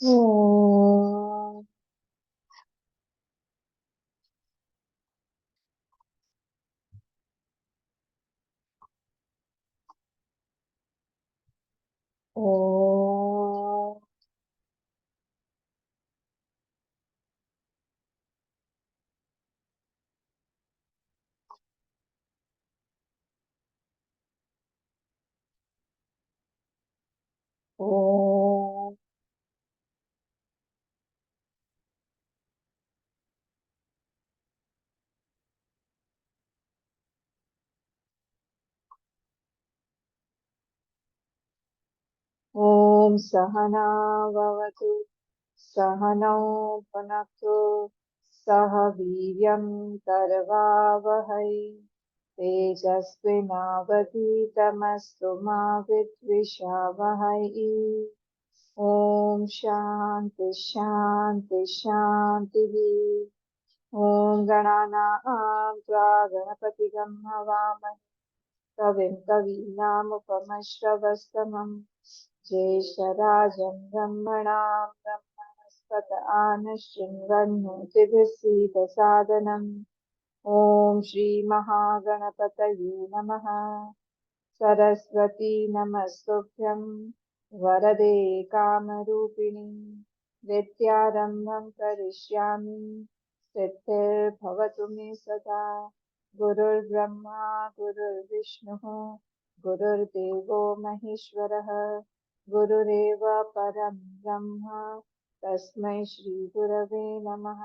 ओम ओम ओम ओम सहना भवतु सहनौ भुनक्तु सह वीर्यं करवावहै तेजस्विनावधीतमस्तु मा विद्विषावहै। ओम शांति शांति शांतिः। ओम गणानां त्वा गणपतिगं हवामहे कविं कवीनामुपमश्रवस्तमं ज्येष्ठराजं ब्रह्मणां ब्रह्मणस्पत आनशृण्वन्नोतिभिः सीदसादनम्। ॐ श्रीमहागणपतये नमः। सरस्वती नमस्तुभ्यं वरदे कामरूपिणि विद्यारम्भं करिष्यामि सिद्धिर्भवतु मे सदा। गुरुर्ब्रह्मा गुरुर्विष्णुः गुरुर्देवो महेश्वरः गुरुरेव परं ब्रह्म तस्मै श्रीगुरवे नमः।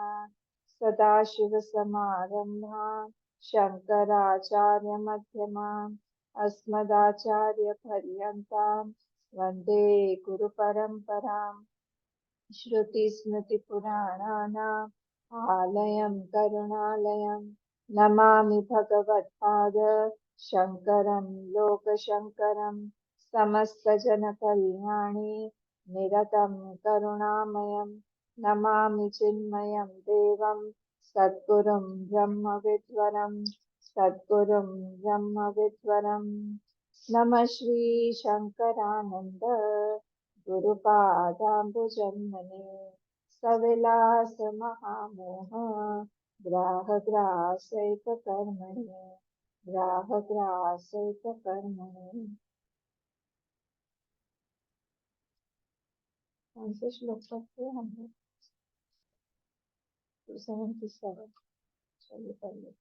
सदाशिवसमारम्भां शङ्कराचार्यमध्यमाम् अस्मदाचार्यपर्यन्तां वन्दे गुरुपरम्पराम्। श्रुतिस्मृतिपुराणानाम् आलयं करुणालयं नमामि भगवत्पाद शङ्करं लोकशङ्करं समस्तजनकल्याणे निरतं करुणामयं नमामि चिन्मयं देवं सद्गुरुं ब्रह्मविद्वरं सद्गुरुं ब्रह्मविद्वरम्। नमः श्री शङ्करानन्द गुरुपादाम्बुजन्मने सविलास महामोह ग्राहग्रासैककर्मणे ग्राहग्रासैककर्मणे। कौन से श्लोक पढ़ते हैं हम लोग? 277। चलिए पढ़िए।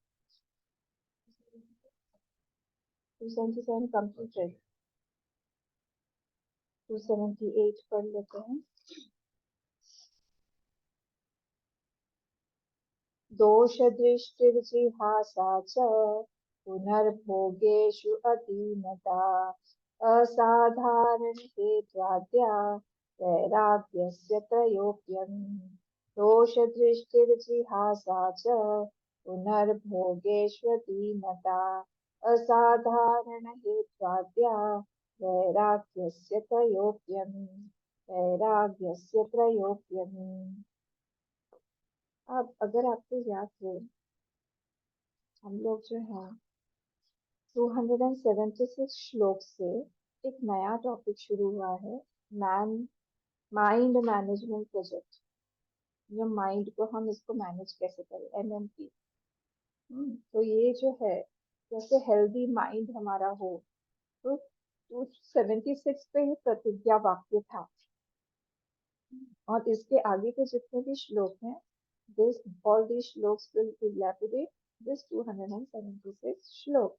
277 कंप्लीटेड। 278 पढ़ लेते हैं। दोषदृष्टिर्जिहासा च पुनर्भोगेषु अतीनता असाधारणहेत्वाद्या वैराग्यस्य त्रयोप्यम्। दोषदृष्टिर्जिहासा च पुनर्भोगेष्वतीनता असाधारणहेत्वाद्या वैराग्यस्य त्रयोप्यम्। वैराग्यस्य त्रयोप्यम्। अब अगर आपको याद हो, हम लोग जो है 276 श्लोक से एक नया टॉपिक शुरू हुआ है। Mind management project. जो माइंड को हम इसको मैनेज कैसे करें, MMP। तो ये जो है जैसे हेल्दी माइंड हमारा हो, तो 276 पे ही प्रतिज्ञा वाक्य था। और इसके आगे के जितने भी श्लोक हैं, this all these shlokas will elaborate this 276 श्लोक।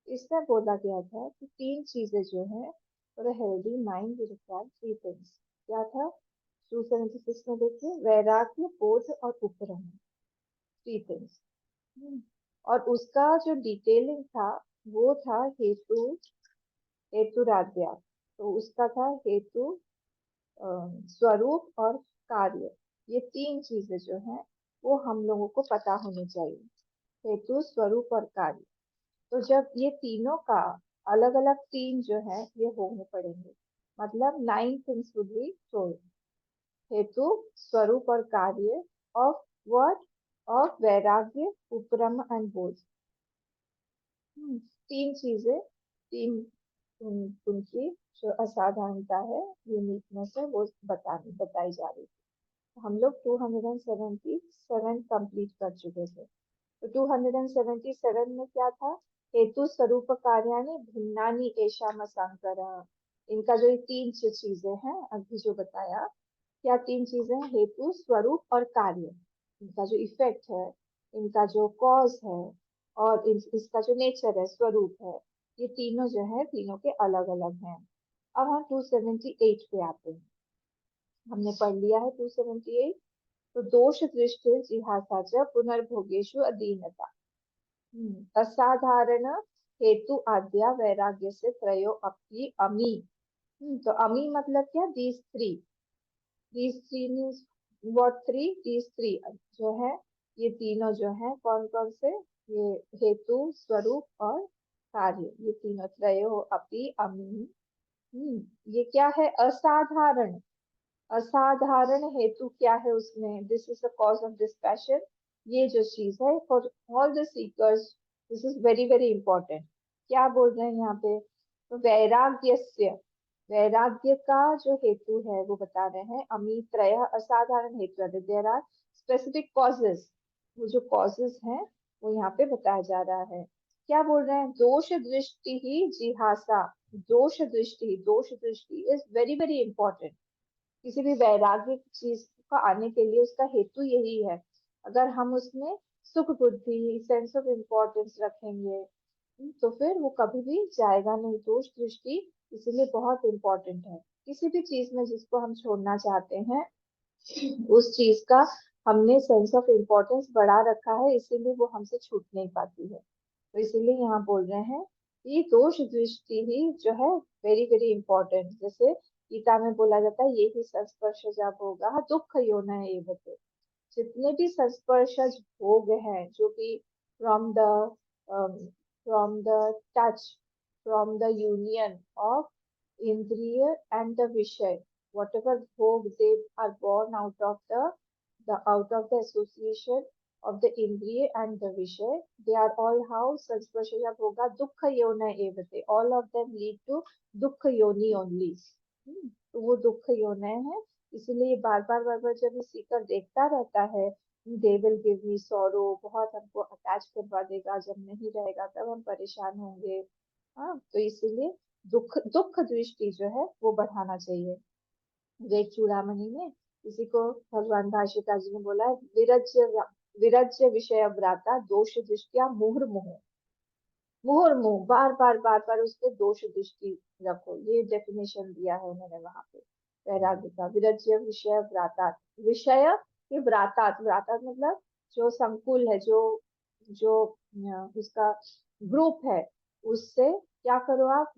इसमें बोला गया था कि तीन चीजें जो है for a healthy mind we require three things. क्या था 276 में? देखिए, वैराग्य, बोध और उपरम, थ्री थिंग्स। और उसका जो डिटेलिंग था वो था हेतु, हेतुराद्या। तो उसका था हेतु, स्वरूप और कार्य। ये तीन चीजें जो है वो हम लोगों को पता होनी चाहिए, हेतु, स्वरूप और कार्य। तो जब ये तीनों का अलग अलग तीन जो है ये होने पड़ेंगे, मतलब 9 थिंग्स वुड बी टोल्ड। हेतु, स्वरूप और कार्य ऑफ व्हाट? ऑफ वैराग्य, उपरम एंड बोध। तीन चीजें, तीन उनकी जो असाधारणता है, यूनिकनेस है, वो बताई जा रही थी। हम लोग 277 कंप्लीट कर चुके थे। तो 277 में क्या था? हेतु स्वरूप कार्याणि भिन्नानि येषाम् असंकरः। इनका जो ये तीन जो चीजें हैं अभी जो बताया, क्या तीन चीजें हैं? हेतु, स्वरूप और कार्य। इनका जो इफेक्ट है, इनका जो कॉज है, और इसका जो नेचर है, स्वरूप है, ये तीनों जो है, तीनों के अलग अलग हैं। अब हम 278 पे आते हैं। हमने पढ़ लिया है 278। तो दोष दृष्टि जिहासा च पुनर्भोगेषु अधीनता। असाधारण हेतु आद्या वैराग्य से त्रयो अपि अमी। तो अमी मतलब क्या? These three means what? These three जो है, ये तीनों जो है, कौन कौन से? ये हेतु, स्वरूप और कार्य, ये तीनों त्रयो अपि अमी। ये क्या है? असाधारण। असाधारण हेतु क्या है उसमें? This is the cause of this passion. ये जो चीज है, for all the seekers, this is very very important. क्या बोल रहे हैं यहाँ पे? तो वैराग्यस्य, वैराग्य का जो हेतु है वो बता रहे हैं। अमित्रय असाधारण हेतु है, देयर आर स्पेसिफिक कॉजेस। वो जो कॉजेस हैं वो यहाँ पे बताया जा रहा है। क्या बोल रहे हैं? दोष दृष्टि ही जिहासा। दोष दृष्टि इज वेरी वेरी इंपॉर्टेंट। किसी भी वैराग्य चीज का आने के लिए उसका हेतु यही है। अगर हम उसमें सुख बुद्धि, सेंस ऑफ इम्पोर्टेंस रखेंगे, तो फिर वो कभी भी जाएगा नहीं। दोष दृष्टि इसीलिए बहुत इंपॉर्टेंट है। किसी भी चीज में जिसको हम छोड़ना चाहते हैं, उस चीज का हमने सेंस ऑफ इम्पोर्टेंस बढ़ा रखा है, इसीलिए वो हमसे छूट नहीं पाती है। तो इसीलिए यहाँ बोल रहे हैं कि दोष दृष्टि ही जो है वेरी वेरी इंपॉर्टेंट। जैसे गीता में बोला जाता है, ये ही संस्पर्श जब होगा दुख योना है ये बते। जितने भी संस्पर्शज भोग हैं, जो कि from the from the touch, from the union of इंद्रिय एंड द विषय, whatever bhog they are born out of the association of the indriya and the vishay, they are all how sansparsha bhoga dukha yona evate, all of them lead to dukha yoni only। तो वो दुख योनि है। इसीलिए बार बार जब ये सीकर देखता रहता है, they will give me sorrow, बहुत हमको अटैच करवा देगा, जब नहीं रहेगा तब हम परेशान होंगे। हाँ, तो इसीलिए दुख दुख दृष्टि जो है वो बढ़ाना चाहिए। वेद चूड़ामणि में इसी को भगवान भाष्यकार जी ने बोला है, विरज्य विरज्य विषय व्राता दोष दृष्टिया मुहुर्मुहु। मुहुर्मुहु, बार बार उस पे दोष दृष्टि रखो। ये डेफिनेशन दिया है उन्होंने वहां पे वैराग्य का। विरज्य विषय व्रातात, विषय के व्रातात, व्रातात मतलब जो संकुल है, जो उसका ग्रुप है, उससे क्या करो आप?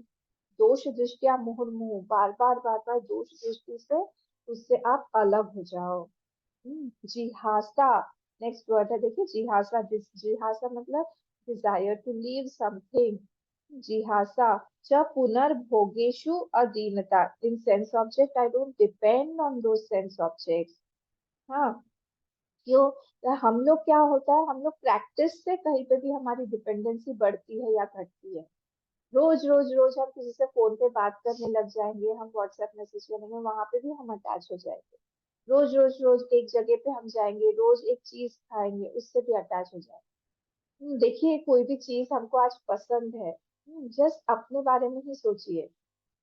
दोष दृष्टिया मुहुर्मुहु, बार बार दोष दृष्टि से उससे आप अलग हो जाओ। जिहासा, नेक्स्ट वर्ड है, देखिए जिहासा। जिहासा मतलब डिजायर टू लीव समथिंग। जिहासा च पुनर्भोगेशु अधीनता। In sense object I don't depend on दो सेंस ऑब्जेक्ट। हाँ, क्यों? तो हम लोग क्या होता है, हम लोग प्रैक्टिस से कहीं पे भी हमारी डिपेंडेंसी बढ़ती है या घटती है। रोज हम किसी से फोन पे बात करने लग जाएंगे, हम व्हाट्सएप मैसेज करेंगे, वहां पे भी हम अटैच हो जाएंगे। रोज एक जगह पे हम जाएंगे, रोज एक चीज खाएंगे, उससे भी अटैच हो जाएंगे। देखिए, कोई भी चीज हमको आज पसंद है, जस्ट अपने बारे में ही सोचिए।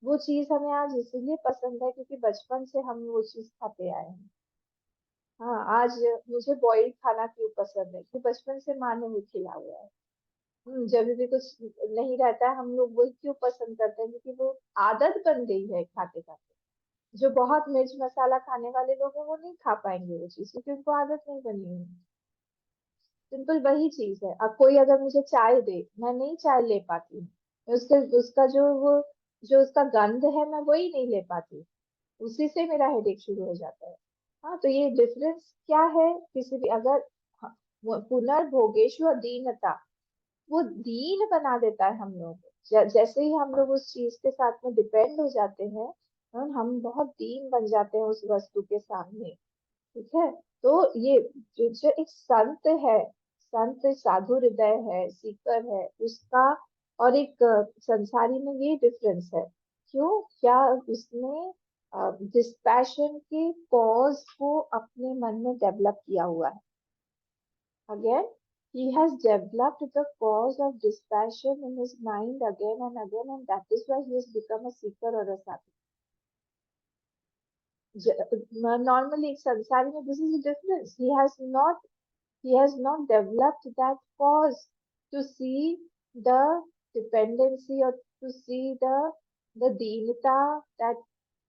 वो चीज हमें आज इसलिए पसंद है क्योंकि बचपन से हम वो चीज खाते आए हैं। हाँ, आज मुझे बॉइल्ड खाना क्यों पसंद है? क्योंकि बचपन से माँ ने वो खिला हुआ है। जब भी कुछ नहीं रहता है, हम लोग वही क्यों पसंद करते हैं? क्योंकि वो आदत बन गई है खाते खाते। जो बहुत मिर्च मसाला खाने वाले लोग हैं, वो नहीं खा पाएंगे वो चीज, क्योंकि उनको आदत नहीं बनी हुई है। सिंपल वही चीज है। अब कोई अगर मुझे चाय दे, मैं नहीं चाय ले पाती हूँ। उसका उसका जो उसका गंध है, मैं वही नहीं ले पाती। उसी से मेरा हेडेक शुरू हो जाता है। हाँ, तो ये डिफरेंस क्या है? किसी भी अगर, हाँ, पुनर्भोगेशु दीनता, वो दीन बना देता है हम लोग को। जैसे ही हम लोग उस चीज के साथ में डिपेंड हो जाते हैं, हम बहुत दीन बन जाते हैं उस वस्तु के सामने। ठीक है? तो ये जो एक संत है, संत साधु हृदय है, सीकर है, उसका और एक संसारी में ये डिफरेंस है। क्यों? क्या उसने डिस्पैशन के कॉज को अपने मन में डेवलप किया हुआ है? Again, he has developed the cause of dispassion in his mind again and again, and that is why he has become a seeker or a sadhu. Normally, Sansari, this is the difference. He has not developed that cause to see the dependency or to see the deenata that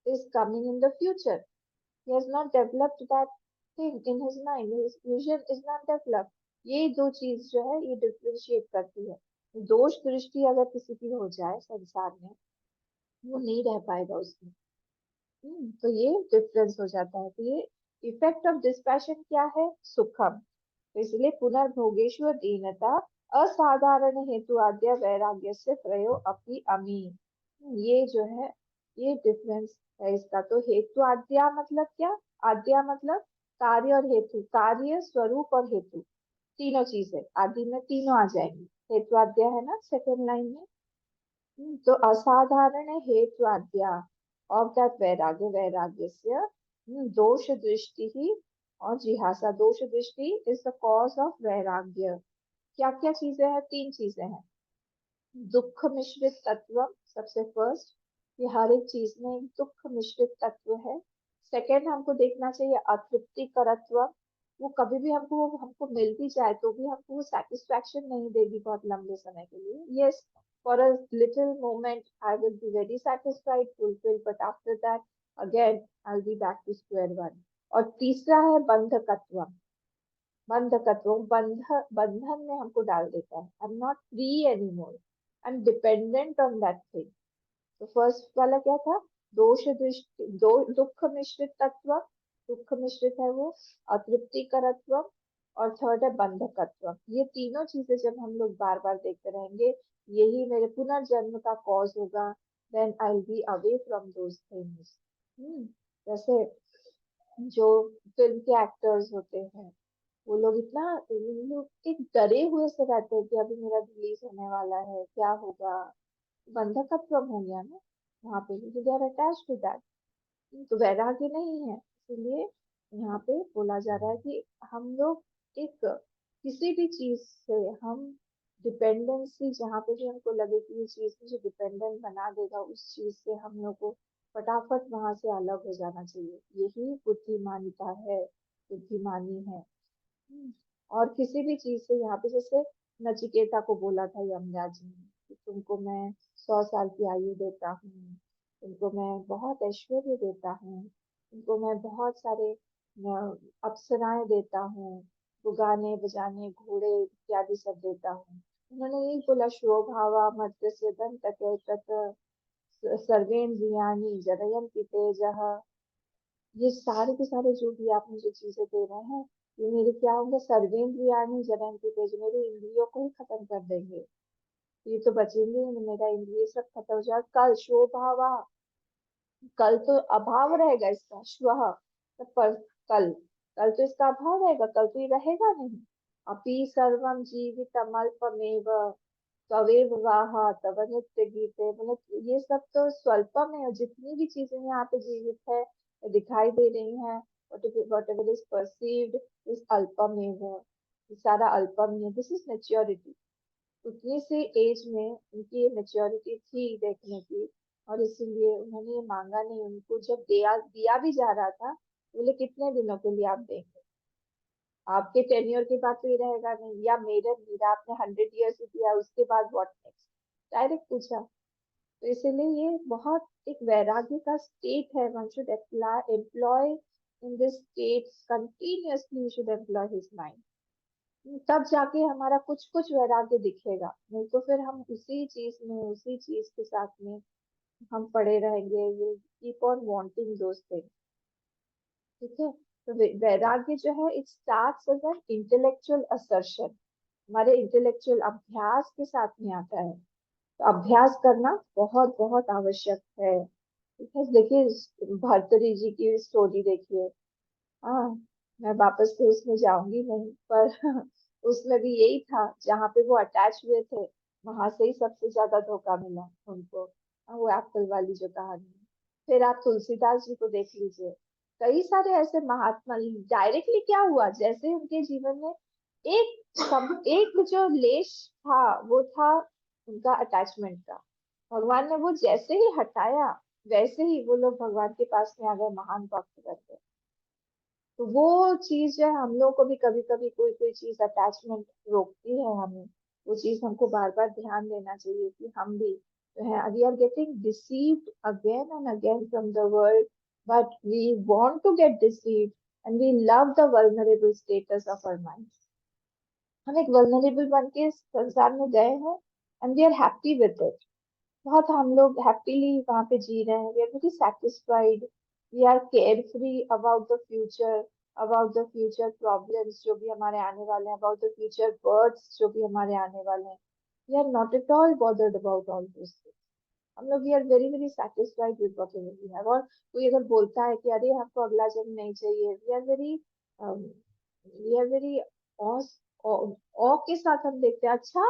is coming in the future. He has not developed that thing in his mind. His vision is not developed. ये दो चीज जो है ये differentiate करती है. दोष दृष्टि अगर किसी की हो जाए संसार में, वो नहीं रह पाएगा उसमें. तो ये डिफरेंस हो जाता है. तो ये इफेक्ट ऑफ डिस्पैशन क्या है? सुखम. तो इसलिए पुनर्भोगेश्वर दीनता असाधारण हेतु आद्य वैराग्य से प्रयो अपि अमी. ये जो है ये डिफरेंस है इसका. तो हेतु आद्या मतलब क्या? आद्या मतलब कार्य और हेतु. कार्य, स्वरूप और हेतु तीनों चीजें आदि में तीनों आ जाएंगी. हेतु आद्या है ना सेकेंड लाइन में. तो असाधारण हेतु आद्या ऑफ दैट वैराग्य, वैराग्य से दोष दृष्टि ही और जिहासा. दोष दृष्टि इज द कॉज ऑफ वैराग्य. क्या क्या चीजें हैं? तीन चीजें हैं. दुख मिश्रित तत्व सबसे फर्स्ट, कि हर एक चीज में एक दुख मिश्रित तत्व है. सेकेंड, हमको देखना चाहिए अतृप्ति करत्व. वो कभी भी हमको मिल भी जाए तो भी हमको वो सेटिस्फैक्शन नहीं देगी बहुत लंबे समय के लिए. Yes, for a little moment I will be very satisfied, fulfil, but after that again I will be back to square one. और तीसरा है बंधकत्व. बंधकत्व बंधन में हमको डाल देता है. आई am not free any more, I am dependent on that thing. तो फर्स्ट वाला क्या था? दोष दृष्टि, दुख मिश्रित तत्व. दुख मिश्रित है वो. अतृप्ति करत्व. और थर्ड है बंधकत्व. ये तीनों चीजें जब हम लोग बार बार देखते रहेंगे, यही मेरे पुनर्जन्म का कॉज होगा. Then I will be away from those things. जैसे जो फिल्म के एक्टर्स होते हैं, वो लोग एक डरे हुए से रहते हैं कि अभी मेरा रिलीज होने वाला है, क्या होगा. बंधकत्व हो गया ना वहां पे, they are attach to that. तो वैराग्य नहीं है. इसलिए यहाँ पे बोला जा रहा है कि हम लोग एक किसी भी चीज से हम डिपेंडेंसी, जहाँ पे भी हमको लगे कि ये चीज मुझे डिपेंडेंट बना देगा, उस चीज से हम लोग को फटाफट वहां से अलग हो जाना चाहिए. यही बुद्धिमानिता है, बुद्धिमानी है. और किसी भी चीज से, यहाँ पे जैसे नचिकेता को बोला था यमराज ने कि तुमको मैं 100 साल की आयु देता हूँ, तुमको मैं बहुत ऐश्वर्य देता हूँ, तुमको मैं बहुत सारे अप्सराएं देता हूँ, तो गाने बजाने, घोड़े इत्यादि सब देता हूँ. उन्होंने यही बोला, शोभावा मध्य से दंत तत् सर्वेन्द्रियाणि जनयन्ति तेजः. ये सारे के सारे जो भी आप मुझे चीजें दे रहे हैं, ये मेरे क्या होंगे? सर्वेन्द्रियाणि जनयन्ति तेज. मेरे इंद्रियों को ही खत्म कर देंगे. ये तो बचेंगे ही नहीं. मेरा इंद्रिय सब खत्म हो जाएगा. कल शोभावा, कल तो अभाव रहेगा इसका. श्वः तो पर, कल कल तो इसका अभाव रहेगा. कल तो ये रहेगा नहीं. अपि सर्वम जीवितम अल्पमेव त्वमेव वाह तव नित्य गीते. मतलब ये सब तो स्वल्पम है. जितनी भी चीजें यहाँ पे जीवित है, दिखाई दे रही हैं, whatever is perceived is अल्पमेव. ये सारा अल्पम ही है. This is maturity. उतनी सी एज में उनकी मेच्योरिटी थी देखने की, और इसीलिए उन्होंने ये मांगा नहीं. उनको जब दिया भी जा रहा था, बोले कितने दिनों के लिए आप देंगे? आपके टेन्योर के बाद तो ये रहेगा नहीं. या मेरे मेरा आपने 100 ईयर्स दिया, उसके बाद व्हाट नेक्स्ट? डायरेक्ट पूछा. तो इसीलिए ये बहुत एक वैराग्य का स्टेट है. One should employ in this state continuously. Should employ his mind. तब जाके हमारा कुछ कुछ वैराग्य दिखेगा. नहीं तो फिर हम उसी चीज में, उसी चीज के साथ में हम पड़े रहेंगे. Will keep on wanting those things. ठीक है. तो वैराग्य जो है, it starts as an intellectual assertion. हमारे इंटेलेक्चुअल अभ्यास के साथ में आता है. तो अभ्यास करना बहुत बहुत आवश्यक है. ठीक है. देखिए भर्तरी जी की स्टोरी देखिए. हाँ, मैं वापस से उसमें जाऊंगी नहीं, पर उसमें भी यही था. जहाँ पे वो अटैच हुए थे, वहां से ही सबसे ज्यादा धोखा मिला उनको. वो एप्पल वाली जो कहानी है। फिर आप तुलसीदास जी को देख लीजिए, कई सारे ऐसे महात्मा, डायरेक्टली क्या हुआ, जैसे उनके जीवन में एक जो लेश था, वो था उनका अटैचमेंट का। भगवान ने वो जैसे ही हटाया, वैसे ही वो लोग भगवान के पास में आ गए, महान भक्त बन गए। तो वो चीज जो है, हम लोग को भी कभी कभी कोई कोई चीज अटैचमेंट रोकती है हमें। वो चीज हमको बार बार ध्यान देना चाहिए कि हम भी जो है, we are getting deceived again and again from the world, but we want to get deceived and we love the vulnerable status of our mind. हम एक वल्नरेबल बन के इस संसार में गए हैं, and we are happy with it. बहुत हम लोग हैप्पीली वहां पे जी रहे हैं, we are very satisfied, we are care free about the future problems जो भी हमारे आने वाले हैं, अबाउट द फ्यूचर बर्ड्स जो भी हमारे आने वाले हैं। We are not at all bothered about all this. हम लोग we are very very satisfied with what ever we have. और कोई अगर बोलता है कि अरे हमको अगला जन्म नहीं चाहिए, वी आर वेरी ऑ के साथ हम देखते हैं, अच्छा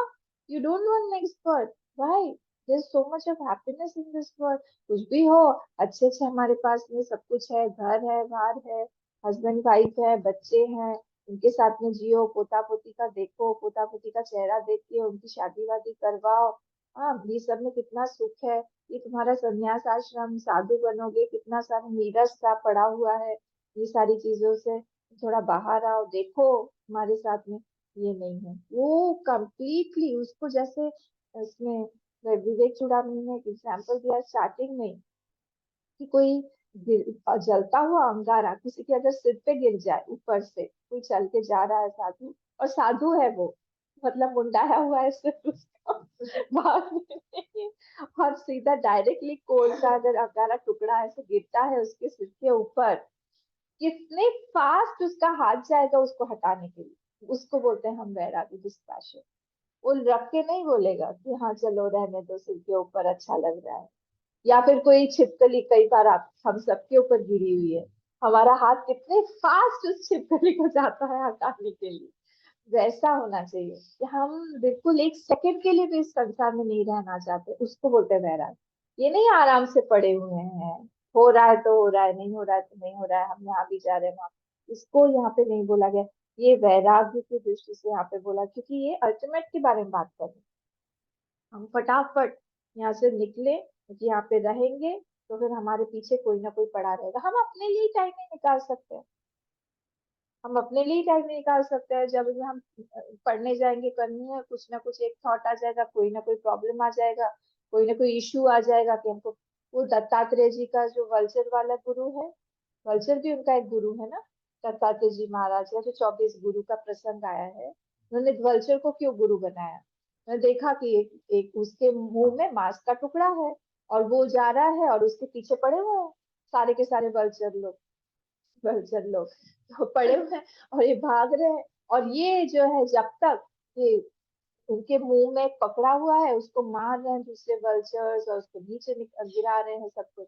you don't want next birth, why, there is so much of happiness in this world. कुछ भी हो, अच्छे अच्छे हमारे पास में सब कुछ है, घर है, बार है, हस्बैंड वाइफ है, बच्चे हैं, उनके साथ में जियो, पोता पोती का देखो, पोता पोती का चेहरा देखिए, उनकी शादी वादी करवाओ। हाँ, ये सब में कितना सुख है। ये तुम्हारा संन्यास आश्रम, साधु बनोगे, कितना सारा नीरस सा पड़ा हुआ है, ये सारी चीजों से थोड़ा बाहर आओ, देखो हमारे साथ में। ये नहीं है, वो कंप्लीटली उसको जैसे इसमें विवेक चूड़ामणि ने एक एग्जाम्पल दिया स्टार्टिंग में, कि कोई जलता हुआ अंगारा किसी के अगर सिर पे गिर जाए, ऊपर से कोई चल के जा रहा है साधु, और साधु है वो, मतलब मुंडाया हुआ है सिर्फ उसका, बाद में नहीं। और सीधा डायरेक्टली कोल का अगर अंगारा टुकड़ा ऐसे गिरता है उसके सिर के ऊपर, कितने फास्ट उसका हाथ जाएगा उसको हटाने के लिए। उसको बोलते हैं हम वैरागी, डिस्पैशन। वो रख के नहीं बोलेगा कि हाँ चलो रहने दो, सिर के ऊपर अच्छा लग रहा है। या फिर कोई छिपकली, कई बार आप हम सबके ऊपर गिरी हुई है, हमारा हाथ कितने फास्ट उस छिपकली को जाता है हटाने के लिए। वैसा होना चाहिए कि हम बिल्कुल एक सेकंड के लिए भी इस संसार में नहीं रहना चाहते, उसको बोलते हैं वैराग। ये नहीं आराम से पड़े हुए हैं, हो रहा है तो हो रहा है, नहीं हो रहा है तो नहीं हो रहा है, हम यहाँ भी जा रहे हैं वहां, इसको यहाँ पे नहीं बोला गया। ये वैराग्य की दृष्टि से यहाँ पे बोला, क्योंकि ये अल्टीमेट के बारे में बात कर रहे हैं। हम फटाफट यहाँ से निकले, क्योंकि यहाँ पे रहेंगे तो फिर हमारे पीछे कोई ना कोई पड़ा रहेगा। हम अपने लिए टाइम नहीं निकाल सकते, हम अपने लिए टाइम नहीं निकाल सकते हैं। जब भी हम पढ़ने जाएंगे, करनी है कुछ ना कुछ, एक थॉट आ जाएगा, कोई ना कोई प्रॉब्लम आ जाएगा, कोई ना कोई इश्यू आ जाएगा कि हमको। वो दत्तात्रेय जी का जो वल्चर वाला गुरु है, वल्चर भी उनका एक गुरु है ना, दत्तात्रेय जी महाराज का जो 24 गुरु का प्रसंग आया है, उन्होंने वल्चर को क्यों गुरु बनाया। मैंने देखा कि एक उसके मुंह में मांस का टुकड़ा है, और वो जा रहा है और उसके पीछे पड़े हुए हैं सारे के सारे वल्चर लोग तो पड़े हुए हैं, और ये भाग रहे हैं। और ये जो है, जब तक ये उनके मुंह में पकड़ा हुआ है, उसको मार रहे हैं दूसरे वल्चर्स, और उसको नीचे गिरा रहे हैं सब कुछ,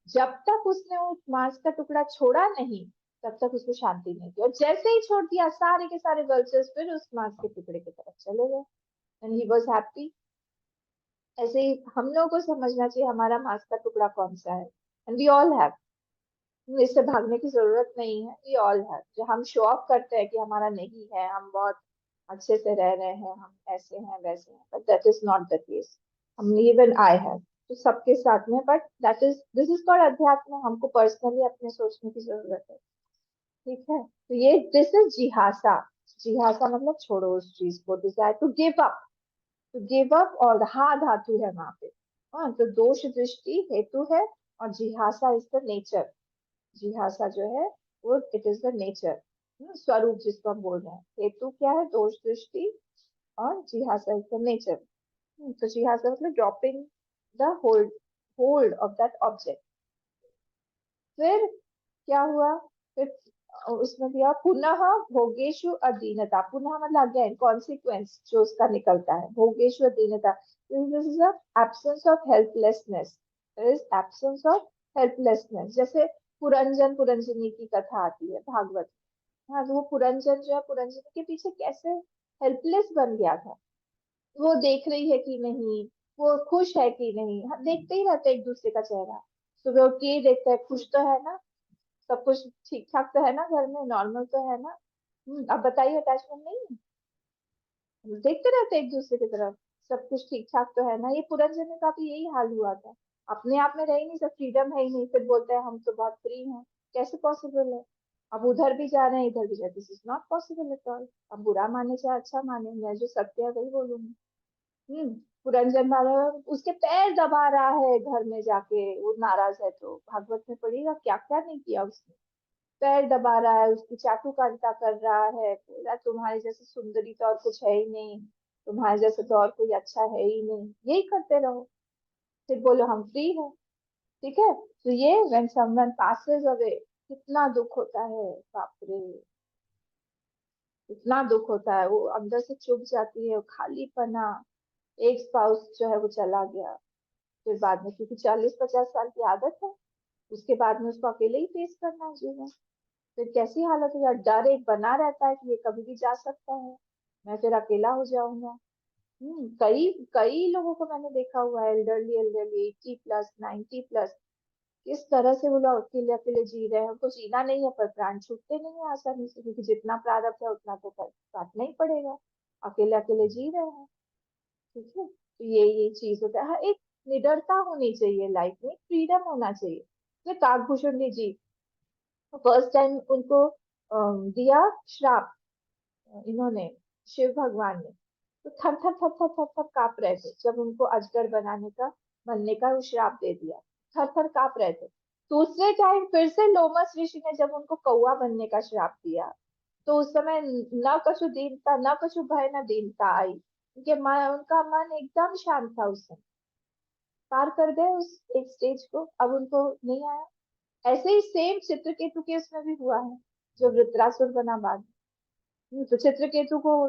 जब तक उसने वो मांस का टुकड़ा छोड़ा नहीं, तब तक उसको शांति नहीं थी। और जैसे ही छोड़ दिया, सारे के सारे वल्चर्स फिर उस मांस के टुकड़े की तरफ चले गए, एंड ही वाज हैप्पी। ऐसे ही हम लोगों को समझना चाहिए हमारा मांस का टुकड़ा कौन सा है, एंड वी ऑल हैव। इससे भागने की जरूरत नहीं है, वी ऑल हैव। जो हम शो ऑफ करते हैं कि हमारा नहीं है, हम बहुत अच्छे से रह रहे हैं, हम ऐसे हैं वैसे हैं, but that is not the case. हम इवन आई हैव, तो सबके साथ में, but that is this is called अध्यात्म। हमको पर्सनली अपने सोचने की जरूरत है, ठीक है। तो ये दिस इज जिहासा। जिहासा मतलब छोड़ो उस चीज को, डिजायर टू गिव अप। तो गिव अप, और हा धातु है वहां पे। हाँ, तो दोष दृष्टि हेतु है, और जिहासा इज द नेचर। जिहासा जो है, वो इट इज द नेचर, स्वरूप जिसको हम बोल रहे हैं। हेतु क्या है, दोष दृष्टि, और जिहासा इज द नेचर। तो जिहासा मतलब dropping the hold hold of that object. फिर क्या हुआ, फिर उसमें दिया पुनः भोगेशु अधीनता। पुनः मतलब अगेन कॉन्सिक्वेंस जो उसका निकलता है, भोगेशु अधीनता, this is absence of helplessness. Is absence of helplessness. जैसे पुरंजन पुरंजनी की कथा आती है भागवत में। हाँ, तो वो पुरंजन जो है, पुरंजनी के पीछे कैसे हेल्पलेस बन गया था। वो देख रही है कि नहीं, वो खुश है कि नहीं, हम देखते ही रहते हैं एक दूसरे का चेहरा। सुबह उठ के ही देखते हैं, खुश तो है ना, सब कुछ ठीक ठाक तो है ना, घर में नॉर्मल तो है ना। अब बताइए, अटैचमेंट नहीं है? देखते रहते हैं एक दूसरे की तरफ, सब कुछ ठीक ठाक तो है ना। ये पुरनजन्म का भी यही हाल हुआ था। अपने आप में रह ही नहीं सब, फ्रीडम है ही नहीं, फिर बोलते हैं हम तो बहुत फ्री हैं। कैसे पॉसिबल है? अब उधर भी जा रहे हैं, इधर भी जा रहे, this is not possible at all. अब बुरा माने चाहे अच्छा माने, मैं जो सत्य है वही बोलूंगी। हम्म। पुरंजन वाला उसके पैर दबा रहा है घर में जाके, वो नाराज है तो भागवत में पढ़ेगा क्या क्या नहीं किया उसने। पैर दबा रहा है, उसकी चाटुकारिता कर रहा है, बोला तुम्हारे जैसे सुंदरी तो और कुछ है ही नहीं, तुम्हारे जैसे तो और कोई अच्छा है ही नहीं, यही करते रहो, फिर बोलो हम फ्री है। ठीक है, तो ये when someone passes away, कितना दुख होता है, बाप रे, इतना दुख होता है, वो अंदर से चुभ जाती है, वो खालीपना। एक स्पाउस जो है वो चला गया, फिर बाद में, क्योंकि 40-50 साल की आदत है, उसके बाद में उसको अकेले ही फेस करना है जीवन। फिर कैसी हालत हो जाए, डर एक बना रहता है कि ये कभी भी जा सकता है, मैं फिर अकेला हो जाऊंगा। कई कई लोगों को मैंने देखा हुआ है, एल्डरली एल्डरली 80+, 90+, किस तरह से वो लोग अकेले अकेले जी रहे हैं। उनको जीना नहीं है पर प्राण छूटते नहीं है आसानी से, क्योंकि जितना प्रारब्ध है उतना तो काटना ही पड़ेगा, अकेले अकेले जी रहे हैं। ठीक है, तो ये चीज होता है। हाँ, एक निडरता होनी चाहिए लाइफ में, फ्रीडम होना चाहिए। तो काकभूषण जी फर्स्ट टाइम उनको दिया श्राप, इन्होंने, शिव भगवान ने, तो थर थर थर थर थर थर कांप रहे थे जब उनको अजगर बनाने का, बनने का वो श्राप दे दिया। थर थर कांप रहे थे। दूसरे टाइम फिर से लोमस ऋषि ने जब उनको कौवा बनने का श्राप दिया, तो उस समय न कछु दीनता, न कछु भय, न दीनता आई, उनके मन, उनका मन एकदम शांत था उस समय। पार कर गए उस एक स्टेज को, अब उनको नहीं आया। ऐसे ही सेम चित्रकेतु के उसमें भी हुआ है, जो वृत्रासुर बना बाद में। तो चित्रकेतु को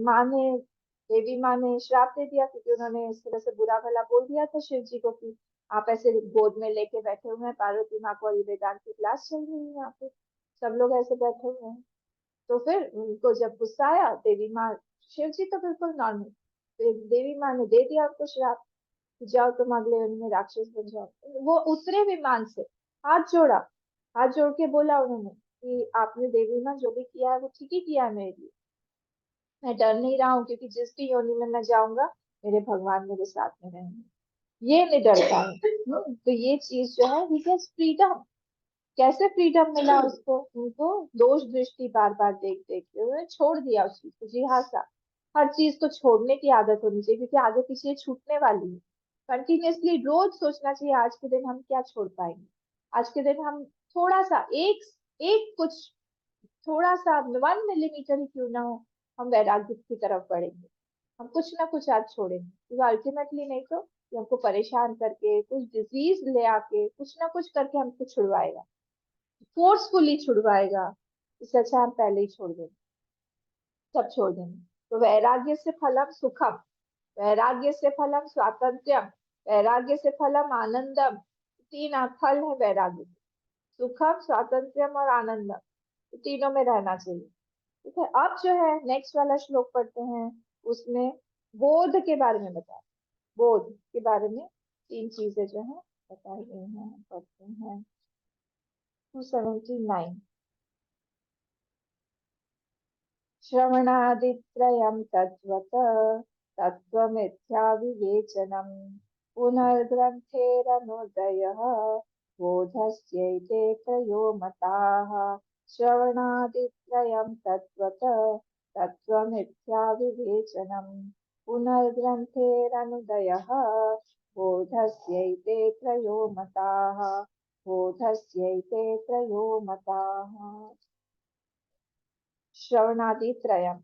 माँ ने, देवी माँ ने श्राप दे दिया, क्योंकि उन्होंने इस तरह से बुरा भला बोल दिया था शिव जी को कि आप ऐसे गोद में लेके बैठे हुए हैं, पार्वती माँ को, और ये वेदांत की क्लास चल रही है यहाँ पे, सब लोग ऐसे बैठे हुए हैं। तो फिर उनको जब गुस्सा आया, देवी माँ, शिव जी तो बिल्कुल नॉर्मल, देवी माँ ने दे दिया उनको श्राप कि जाओ तुम अगले जन्म में राक्षस बन जाओ। वो उतरे विमान से, हाथ जोड़ा, हाथ जोड़ के बोला उन्होंने कि आपने देवी माँ जो भी किया है वो ठीक ही किया है मेरे लिए, मैं डर नहीं रहा हूँ, क्योंकि जिस भी योनि में मैं जाऊंगा मेरे भगवान मेरे साथ में रहेंगे। ये निडरता है। तो ये चीज जो है, ही गेट्स फ्रीडम। कैसे फ्रीडम मिला उसको? उनको दोष दृष्टि बार बार देख देख के उन्होंने छोड़ दिया उस चीज को। जी हाँ सा, हर चीज को छोड़ने की आदत होनी चाहिए, क्योंकि आगे पीछे ये छूटने वाली है। कंटिन्यूअसली रोज सोचना चाहिए, आज के दिन हम क्या छोड़ पाएंगे, आज के दिन हम थोड़ा सा, एक एक कुछ, थोड़ा सा 1 मिलीमीटर ही क्यों ना हो, हम वैराग्य की तरफ बढ़ेंगे। हम कुछ ना कुछ आज छोड़ेंगे, क्योंकि अल्टीमेटली नहीं तो ये हमको परेशान करके, कुछ डिजीज ले आके, कुछ ना कुछ करके हमको छुड़वाएगा, फोर्सफुली छुड़वाएगा। इससे अच्छा हम पहले ही छोड़ देंगे, सब छोड़ देंगे। तो वैराग्य से फलम सुखम, वैराग्य से फलम स्वातंत्र्यम, वैराग्य से फलम आनंदम। तीन फल है वैराग्य के, सुखम, स्वातंत्र्यम और आनंदम। तो तीनों में रहना चाहिए। ठीक है, अब जो है नेक्स्ट वाला श्लोक पढ़ते हैं, उसमें बोध के बारे में बताया। बोध के बारे में तीन चीजें जो है बताई गई हैं, पढ़ते हैं। 279। श्रवणादित्रयं तद्वत् तत्त्वमिथ्याविवेचनम् पुनर्ग्रन्थेरनुदयः बोधस्यैते त्रयो मताः। श्रवणादित्रयं तद्वत् तत्त्वमिथ्याविवेचनम् पुनर्ग्रन्थेरनुदयः बोधस्यैते त्रयो मताः। बोधस्यैते त्रयो मताः। श्रवणादि त्रयम।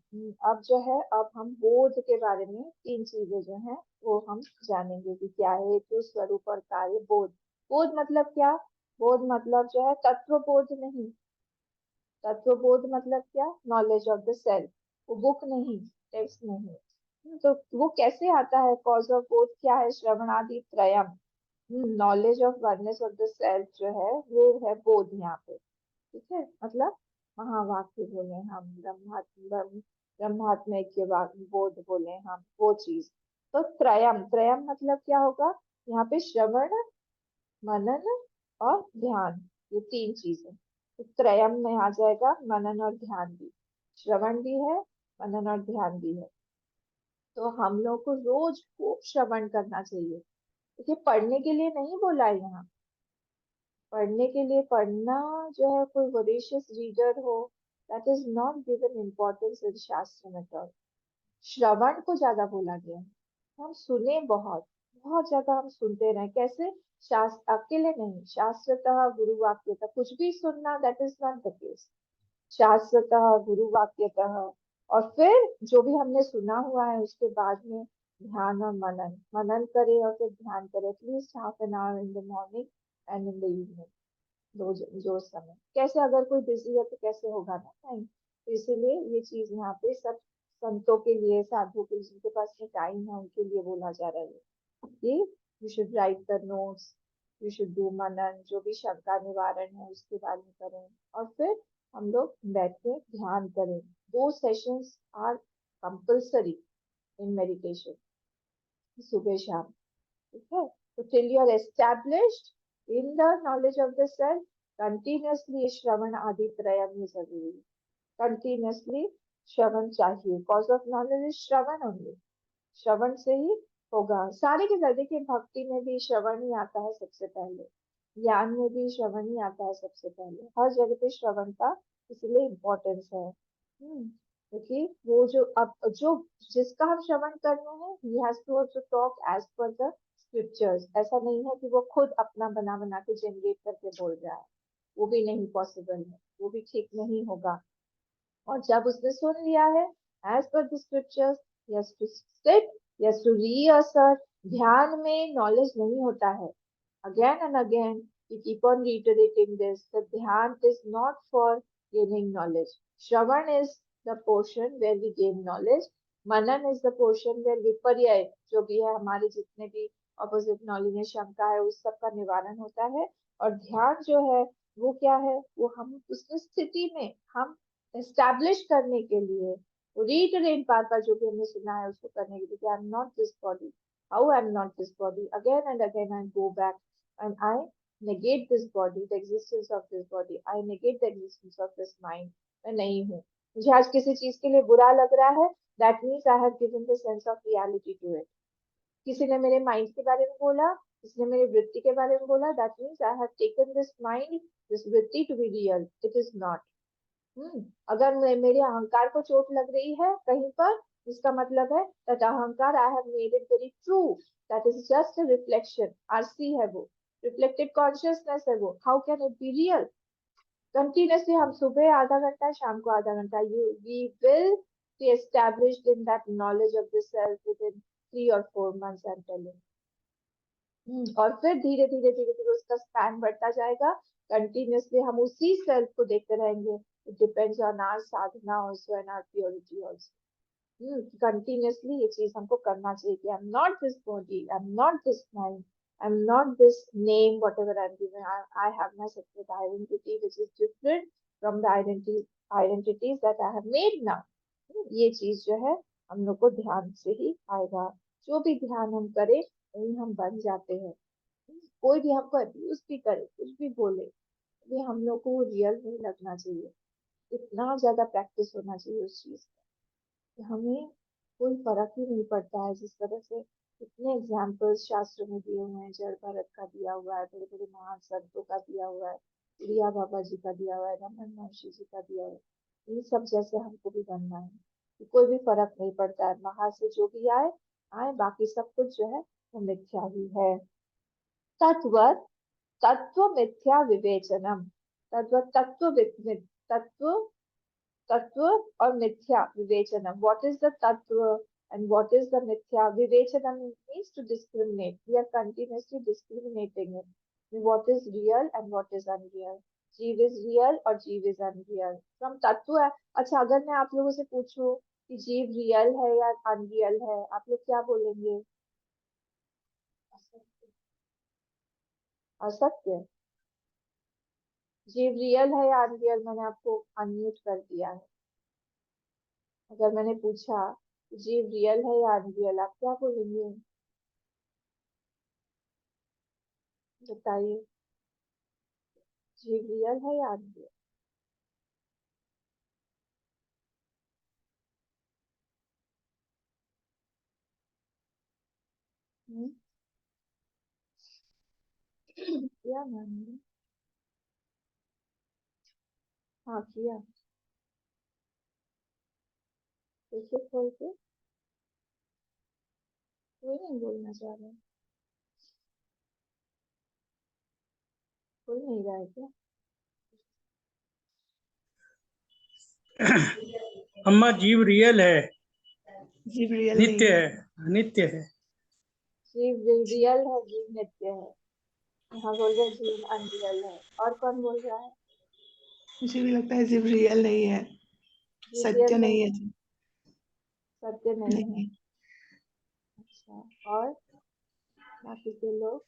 अब जो है, अब हम बोध के बारे में तीन चीजें जो हैं वो हम जानेंगे कि क्या है हेतु, स्वरूप और कार्य। बोध, बोध मतलब क्या? बोध मतलब जो है तत्व बोध नहीं। तत्व बोध मतलब क्या? Knowledge of the self. वो बुक नहीं, टेक्स्ट नहीं। तो वो कैसे आता है? कॉज ऑफ बोध क्या है? श्रवणादि त्रयम, knowledge of oneness of the self जो है वो है बोध यहाँ पे। ठीक है, मतलब महावाक्य बोले हम, ब्रह्मात्म, ब्रह्मात्म ऐक्य बोध बोले हम, वो चीज। तो त्रयम, त्रयम मतलब क्या होगा? यहाँ पे श्रवण, मनन और ध्यान, ये तीन चीजें। तो त्रयम में आ जाएगा मनन और ध्यान भी, श्रवण भी है, मनन और ध्यान भी है। तो हम लोग को रोज खूब श्रवण करना चाहिए। देखिए पढ़ने के लिए नहीं बोला है यहाँ, पढ़ने के लिए पढ़ना जो है, कोई वोरेशियस रीडर हो, that is not given importance in शास्त्र में। तो श्रवण को ज्यादा बोला गया है। हम सुने बहुत, बहुत ज्यादा हम सुनते रहे। कैसे? शास्त्र अकेले नहीं, शास्त्रतः गुरु वाक्यतः, कुछ भी सुनना, that is not the case. शास्त्रतः गुरु वाक्यतः, और फिर जो भी हमने सुना हुआ है उसके बाद में ध्यान और मनन, मनन करे और फिर ध्यान करे, at least half an hour in the morning and in the evening. जो समय कैसे, अगर कोई बिजी है तो कैसे होगा ना टाइम। तो इसीलिए ये चीज यहाँ पे सब संतों के लिए, साधुओं के लिए, जिनके पास में टाइम है उनके लिए बोला जा रहा है कि you should write the notes, you should do मनन, जो भी शंका निवारण है उसके बारे में करें, और फिर हम लोग बैठ के ध्यान करें। 2 sessions are compulsory in meditation, सुबह शाम। ठीक है? तो till you are established in the knowledge of the self, continuously श्रवण आदि त्रयम ही जरूरी है। कंटिन्यूअसली श्रवण चाहिए। कॉज ऑफ नॉलेज इज श्रवण ओनली, श्रवण से ही होगा सारे के सारे। देखिए भक्ति में भी श्रवण ही आता है सबसे पहले, ज्ञान में भी श्रवण ही आता है सबसे पहले, हर जगह पे श्रवण का इसलिए इम्पोर्टेंस है। क्योंकि वो जो अब जो जिसका हम श्रवण कर रहे हैं, he has to also talk as per the scriptures. ऐसा नहीं है कि वो खुद अपना बना बना के जनरेट करके बोल रहा है, वो भी नहीं पॉसिबल है, वो भी ठीक नहीं होगा। और जब उसने सुन लिया है as per the scriptures, yes to sit, yes to reassert. ध्यान में नॉलेज नहीं होता है, again and again we keep on reiterating this, that dhyan is not for gaining knowledge. Shravan is the portion where we gain knowledge, manan is the portion where viparyay, जो भी है हमारे जितने भी ऑपोजिट नॉलेज है, शंका है, उस सब का निवारण होता है। और ध्यान जो है वो क्या है? वो हम उस स्थिति में हम एस्टैब्लिश करने के लिए, रीटरेट बार बार जो भी हमने सुना है उसको करने के लिए, आई am not this body, how I'm not this body. Again and again I go back and I negate this body, the existence of this body. I negate the existence of this mind. मैं नहीं हूँ। मुझे आज किसी चीज के लिए बुरा लग रहा है, that means I have given the sense of reality to it. किसी ने मेरे माइंड के बारे में बोला, किसी ने मेरी वृत्ति के बारे में बोला, that means I have taken this mind, this वृत्ति to be real. It is not. अगर मेरे अहंकार को चोट लग रही है कहीं पर, इसका मतलब है दैट अहंकार I have made it very true, that is just a reflection, आरसी है वो, रिफ्लेक्टेड कॉन्शियसनेस है वो, how can it be real? Continuously हम सुबह आधा घंटा, शाम को आधा घंटा, you we will be established in that knowledge of the self with in 3 or 4 months, I am telling. और फिर धीरे धीरे धीरे धीरे उसका स्पैन बढ़ता जाएगा। कंटिन्यूअसली हम उसी सेल्फ को देखते रहेंगे। It depends on our sadhana also and our purity also. Continuously ये चीज हमको करना चाहिए कि I am not this body, I am not this mind, I am not this name, what ever I am given, I have my separate identity which is different from the identities that I have made now. ये चीज जो है हम लोग को ध्यान से ही आएगा। जो भी ध्यान हम करें वही हम बन जाते हैं। कोई भी हमको अब्यूज भी करे, कुछ भी बोले, भी हम लोग को रियल नहीं लगना चाहिए। इतना ज्यादा प्रैक्टिस होना चाहिए उस चीज का कि हमें कोई फर्क ही नहीं पड़ता है। जिस तरह से इतने एग्जाम्पल्स शास्त्र में दिए हुए हैं, जड़ भरत का दिया हुआ है, बड़े बड़े महान संतों का दिया हुआ है, रिया बाबा जी का दिया हुआ है, रमन महर्षि जी का दिया हुआ है, इन सब जैसे हमको भी बनना है कि कोई भी फर्क नहीं पड़ता है, बाहर से जो भी आए आए, बाकी सब कुछ जो है वो मिथ्या ही है। तत्व, तत्व मिथ्या विवेचनम, तत्व तत्व तत्व, तत्व और मिथ्या विवेचनम। व्हाट इज द तत्व and what is the mithya? Vivechanam means to discriminate. We are continuously discriminating it. What is real and what is unreal? जीव is real और जीव is unreal. हम तत्व है। अच्छा अगर मैं आप लोगों से पूछूं कि जीव रियल है या अनरियल है, आप लोग क्या बोलेंगे? असत्य। जीव रियल है या अनरियल? मैंने आपको अनम्यूट कर दिया है। अगर मैंने पूछा जीव रियल है या अनरियल, आप क्या बोलेंगे? बताइए, जीव रियल है या अनरियल? क्या मानिए? हाँ किया। कैसे खोल के? कोई नहीं बोलना चाह रहा है? कोई नहीं रहा है क्या? अम्मा जीव रियल है, जीव रियल नहीं नित्य है। है, नित्य है। जीव रियल है, जीव नित्य है। यहाँ बोल रहे जीव अनरियल है। और कौन बोल रहा है? मुझे भी लगता है जीव रियल नहीं है, जीव सत्य रियल नहीं नहीं है। है, सत्य नहीं है। नहीं। अच्छा, और बाकी के लोग?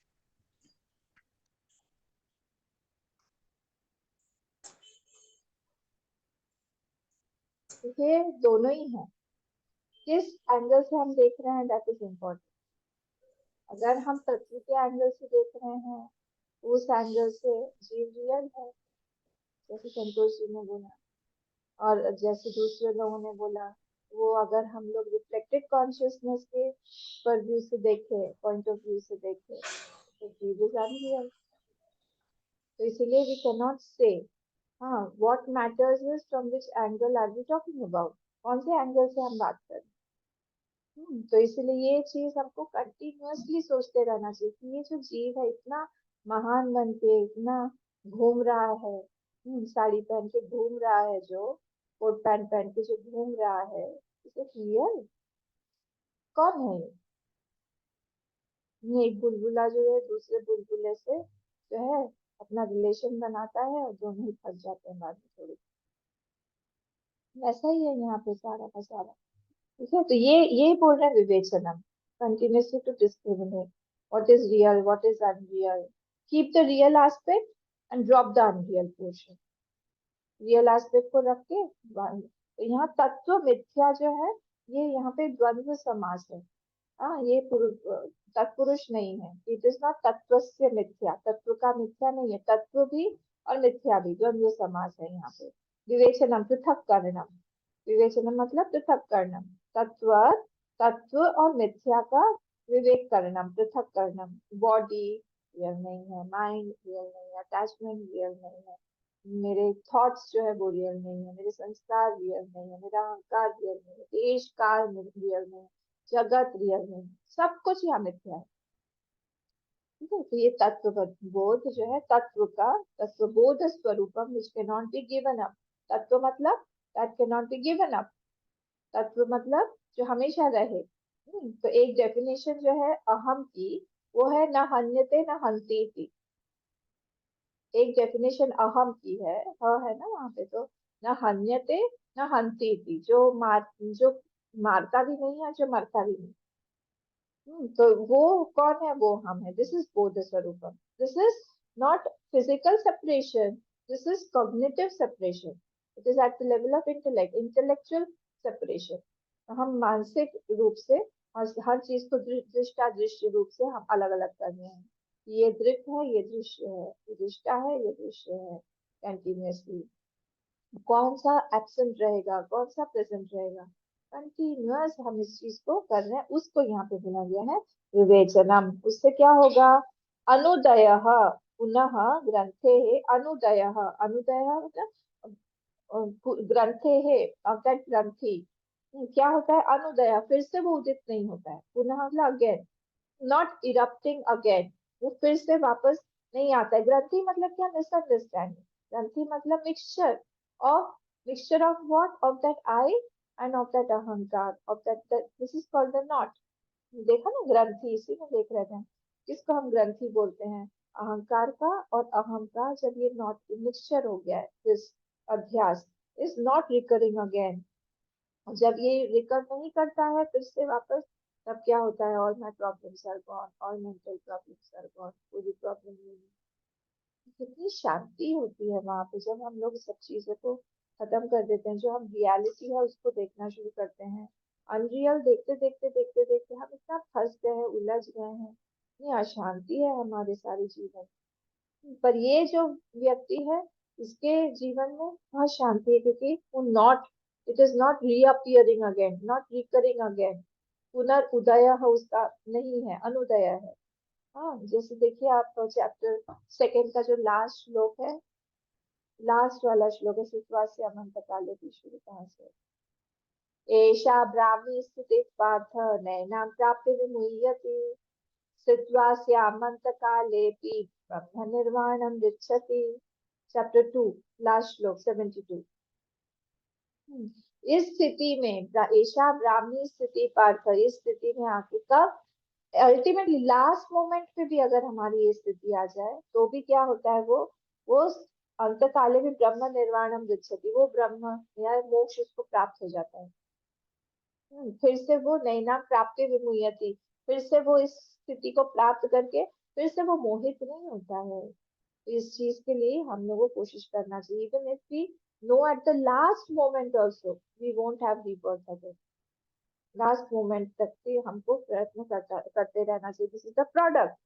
ये दोनों ही है, किस एंगल से हम देख रहे हैं दैट इज इम्पोर्टेंट। अगर हम पृथ्वी के एंगल से देख रहे हैं, उस एंगल से जीव रियल है, जैसे संतोष जी ने बोला, और जैसे दूसरे लोगों ने बोला, वो अगर हम लोग रिफ्लेक्टेड कॉन्शियसनेस के पर व्यू से देखे, पॉइंट ऑफ व्यू से देखे, तो जीव इज अनरियल। तो इसीलिए वी कैन नॉट से, हाँ, what matters is from which angle are we talking about, कौन से एंगल से हम बात कर रहे हैं। तो इसलिए ये चीज हमको कंटिन्यूअसली सोचते रहना चाहिए कि ये जो जीव है इतना महान बन के इतना घूम रहा है, साड़ी पहन के घूम रहा है, जो कोट पैंट पहन के जो घूम रहा है, इसे रियल कौन है ये? एक बुलबुला जो है दूसरे बुलबुले से जो है अपना रिलेशन बनाता है और दोनों ही फंस जाते हैं बाद में थोड़ी। वैसा ही है यहाँ पे सारा का सारा। ठीक है, तो ये बोल रहे हैं विवेचनम, continuously to discriminate what is real, what is unreal, keep the real aspect and drop the unreal portion। Real aspect को रख के तो यहाँ तत्व मिथ्या जो है, ये यहाँ पे द्वंद्व समास है। हाँ, ये तत्पुरुष नहीं है, इट इज नॉट तत्व से मिथ्या, तत्व का मिथ्या नहीं है, तत्व भी और मिथ्या भी द्वंद्व समास है यहाँ पे। विवेचनम पृथक करणम, विवेचनम मतलब पृथक करणम, तत्व, तत्व और मिथ्या का विवेक करणम, पृथक करणम। बॉडी रियल नहीं है, माइंड रियल नहीं है, अटैचमेंट रियल नहीं है, मेरे थॉट्स जो है वो रियल नहीं है, मेरे संस्कार रियल नहीं है, मेरा अहंकार रियल नहीं है, देश काल रियल नहीं है, जगत रियल नहीं, सब कुछ यहाँ मिथ्या है। ठीक है, तो ये तत्व बोध जो है, तत्व का तत्व बोध स्वरूपम which can not be given up. तत्व मतलब that can not be given up, तत्व मतलब जो हमेशा रहे। तो एक डेफिनेशन जो है अहम की, वो है न हन्यते न हन्ति। एक डेफिनेशन अहम की है, है ना वहां पे, तो न हन्यते न हन्ति, जो मारता भी नहीं है, जो मरता भी नहीं। तो वो कौन है? वो हम है। दिस इज बोध स्वरूपम, this is not physical separation, this is cognitive separation, it is at the level of intellect, intellectual separation. हम मानसिक रूप से और हर चीज को दृष्टादृश्य रूप से हम अलग अलग कर रहे हैं। ये दृश्य है, ये दृश्य है, ये दृष्टा है, ये दृश्य है, कंटिन्यूअसली। कौन सा एब्सेंट रहेगा, कौन सा प्रेजेंट रहेगा, कंटिन्यूअस हम इस चीज को कर रहे हैं, उसको यहाँ पे बोला गया है विवेचनम। उससे क्या होगा? अनुदय पुनः ग्रंथे है, अनुदय, अनुदय मतलब ग्रंथे है, ऑफ दैट ग्रंथि। क्या होता है? अनुदय, फिर से वो उदित नहीं होता है, पुनः मतलब अगेन, नॉट इरप्टिंग अगेन, वो फिर से वापस नहीं आता है। ग्रंथि मतलब क्या? मिसअंडरस्टैंडिंग। ग्रंथि मतलब mixture of, mixture of what? Of that I and of that अहंकार, of that this is called the knot. देखा ना, ग्रंथि इसी में देख रहे थे, किसको हम ग्रंथि बोलते हैं? अहंकार का और अहम का जब ये नॉट मिक्सचर हो गया है, दिस अध्यास इज नॉट रिकरिंग अगेन, जब ये रिकवर नहीं करता है फिर से वापस, तब क्या होता है? All my problems are gone, all mental problems are gone, कोई प्रॉब्लम नहीं है। कितनी शांति होती है वहां पे जब हम लोग सब चीजों को खत्म कर देते हैं, जो हम रियलिटी है उसको देखना शुरू करते हैं, अनरियल देखते देखते देखते देखते हम इतना फंस गए हैं, उलझ गए हैं, इतनी अशांति है हमारे सारे जीवन में। पर ये जो व्यक्ति है, इसके जीवन में बहुत शांति है, क्योंकि वो knot, it is not reappearing again, not recurring again. पुनर्उदय है उसका नहीं है, अनुदय है। हाँ, जैसे देखिए आप चैप्टर सेकंड का जो लास्ट श्लोक है, लास्ट वाला श्लोक है, सुश्वास्य अमंत काले की शुरू कहाँ से? एषा ब्राह्मी स्थितिः पार्थ नैनां प्राप्य विमुह्यति स्थित्वा स्यामन्तकालेऽपि ब्रह्मनिर्वाणं गच्छति। चैप्टर 2 लास्ट श्लोक 72। इस स्थिति में एषा ब्राह्मी स्थिति पार्थ, इस स्थिति में आके कब, अल्टीमेटली लास्ट मोमेंट पे भी अगर हमारी ये स्थिति आ जाए तो भी क्या होता है, वो अंत काले में ब्रह्म निर्वाणम गच्छति, वो ब्रह्म या मोक्ष उसको प्राप्त हो जाता है। फिर से वो नैना प्राप्ति विमुह्यति, फिर से वो इस स्थिति को प्राप्त करके फिर से वो मोहित नहीं होता है। तो इस चीज के लिए हम लोगों को कोशिश करना चाहिए, even if we know at the last moment also we won't have rebirth again, last moment तक भी हमको प्रयत्न करते रहना चाहिए। दिस इज द प्रोडक्ट,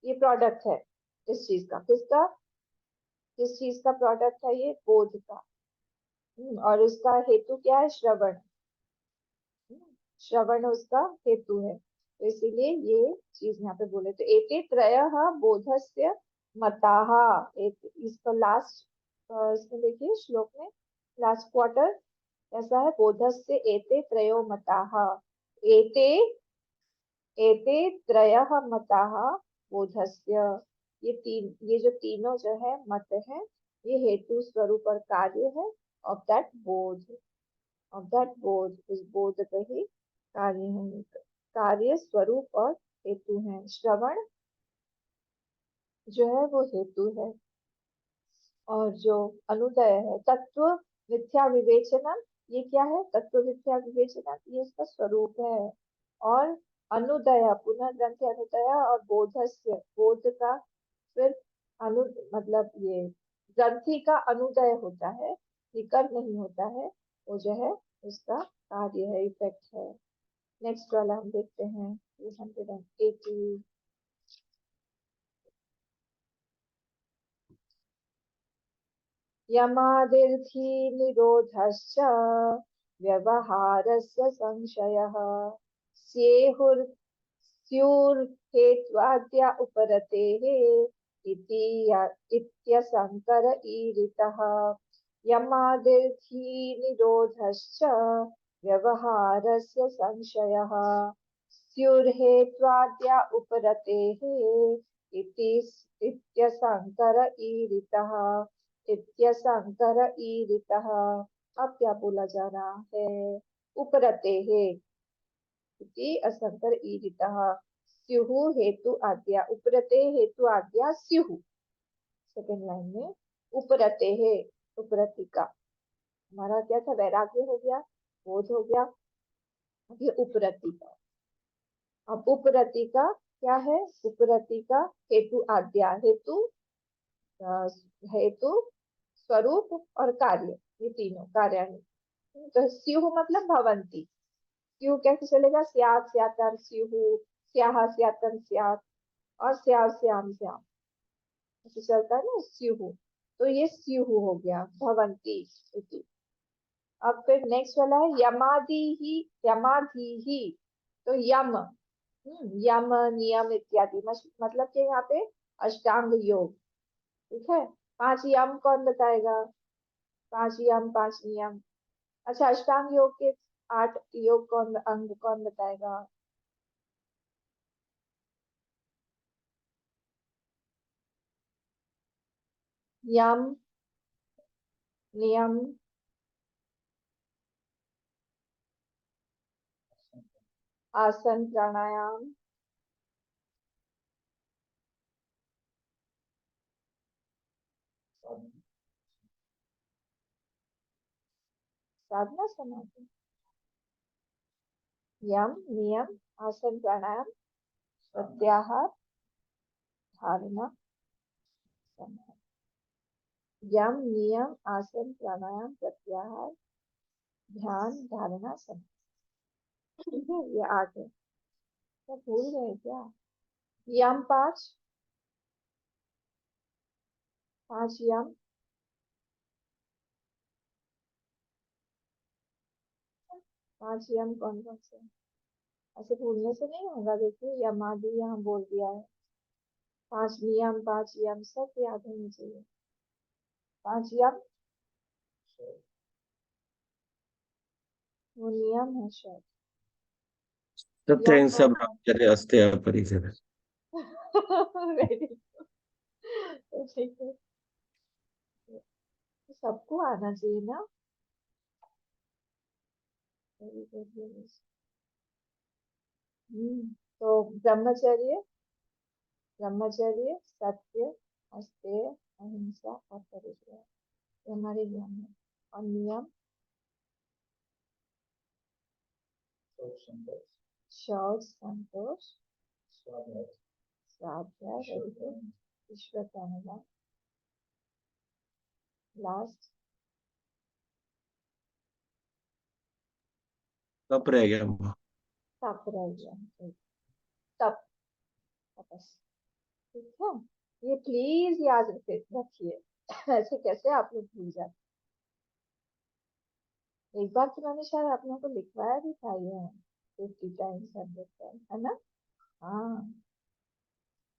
ये प्रोडक्ट है इस चीज का, किसका, किस चीज का प्रोडक्ट है ये, बोध का। और उसका हेतु क्या है, श्रवण। श्रवण उसका हेतु है, तो इसीलिए ये चीज यहाँ पे बोले। तो एते त्रयः बोधस्य मताः, एक इसका लास्ट, इसमें देखिए श्लोक में लास्ट क्वार्टर कैसा है, बोधस्य एते त्रयो मताः, एते एते त्रयः मताः बोधस्य, ये जो तीनों जो है मत है, ये हेतु स्वरूप और कार्य है ऑफ दैट बोध, ऑफ दैट बोध, उस बोध का ही कार्य है, कार्य स्वरूप और हेतु है। श्रवण जो है वो हेतु है, और जो अनुदय है तत्व मिथ्या विवेचनम, ये क्या है, तत्व मिथ्या विवेचनम, ये इसका स्वरूप है। और अनुदय पुनः ग्रंथि अनुदय, और बोधस्य, बोध का फिर अनु, मतलब ये ग्रंथि का अनुदय होता है, विकर नहीं होता है, वो जो है उसका कार्य है, इफेक्ट है। नेक्स्ट वाला हम देखते हैं 280। यमादिर्थी निरोधश्च व्यवहारस्य संशयः स्युर्हेत्वाद्या उपरतेः इत्यसंकर ईरितः। यमादिर्थी निरोधश्च व्यवहारस्य संशयः स्युर्हेत्वाद्या उपरतेः इत्यसंकर ईरितः, इत्यसंकर ईरितः। अब क्या बोला जा रहा है, उपरते है इति असंकर ईरितः स्युः हेतु आद्या, उपरते हेतु आद्या स्युः। सेकंड लाइन में उपरते है, उपरति का हमारा क्या था, वैराग्य हो गया, बोध हो गया, अब ये उपरति का। अब उपरति का क्या है, उपरति का हेतु आद्या, हेतु हेतु स्वरूप और कार्य, ये तीनों कार्यान्वित। तो स्युः मतलब भवंती, स्युः कैसे चलेगा, स्यात् स्यातर स्युः, स्याः स्यातन स्यात्, और स्याः स्याम स्याम, ऐसे चलता है ना स्युः। तो ये स्युः हो गया, भवंती इति। अब फिर नेक्स्ट वाला है यमादि ही, यमाधि ही, तो यम, यम नियम इत्यादि, मतलब कि यहाँ पे अष्टांग योग, ठीक है। 5 यम कौन बताएगा, 5 यम 5 नियम। अच्छा, अष्टांग योग के 8 योग कौन, अंग कौन बताएगा? यम, नियम, आसन, प्राणायाम, साधना, समाधि। यम, नियम, आसन, प्राणायाम, प्रत्याहार, धारणा, समाधि। यम, नियम, आसन, प्राणायाम, प्रत्याहार, ध्यान, धारणा, समाधि। ये आ गए, क्या भूल गए क्या? यम 5, 5 यम, 5 यम कौन कौन से हैं? ऐसे भूलने से नहीं होगा, देखिए यमादि यहाँ बोल दिया है। 5 नियम, 5 यम सब याद होने चाहिए। 5 यम वो नियम है शायद। तत्र यम हिंसा कौन है? ब्रह्मचर्य अस्ते अपरिग्रह। वेरी गुड, ठीक है। सबको आना चाहिए ना। Very good. तो ब्रह्मचर्य, ब्रह्मचर्य, सत्य, अस्तेय, अहिंसा और परिग्रह, ये हमारे नियम है। और नियम शौच, संतोष, स्वाध्याय, very good, ईश्वर का अनुमान। लास्ट तप रह गया वहाँ। तप रह गया। तप, तपस, ठीक है। ये प्लीज याद रखिए, ऐसे कैसे आप लोग भूल जाते। एक बार तो मैंने शायद आप लोगों को लिखवाया भी था ये 50 टाइम्स 100 टाइम्स, है ना? हाँ,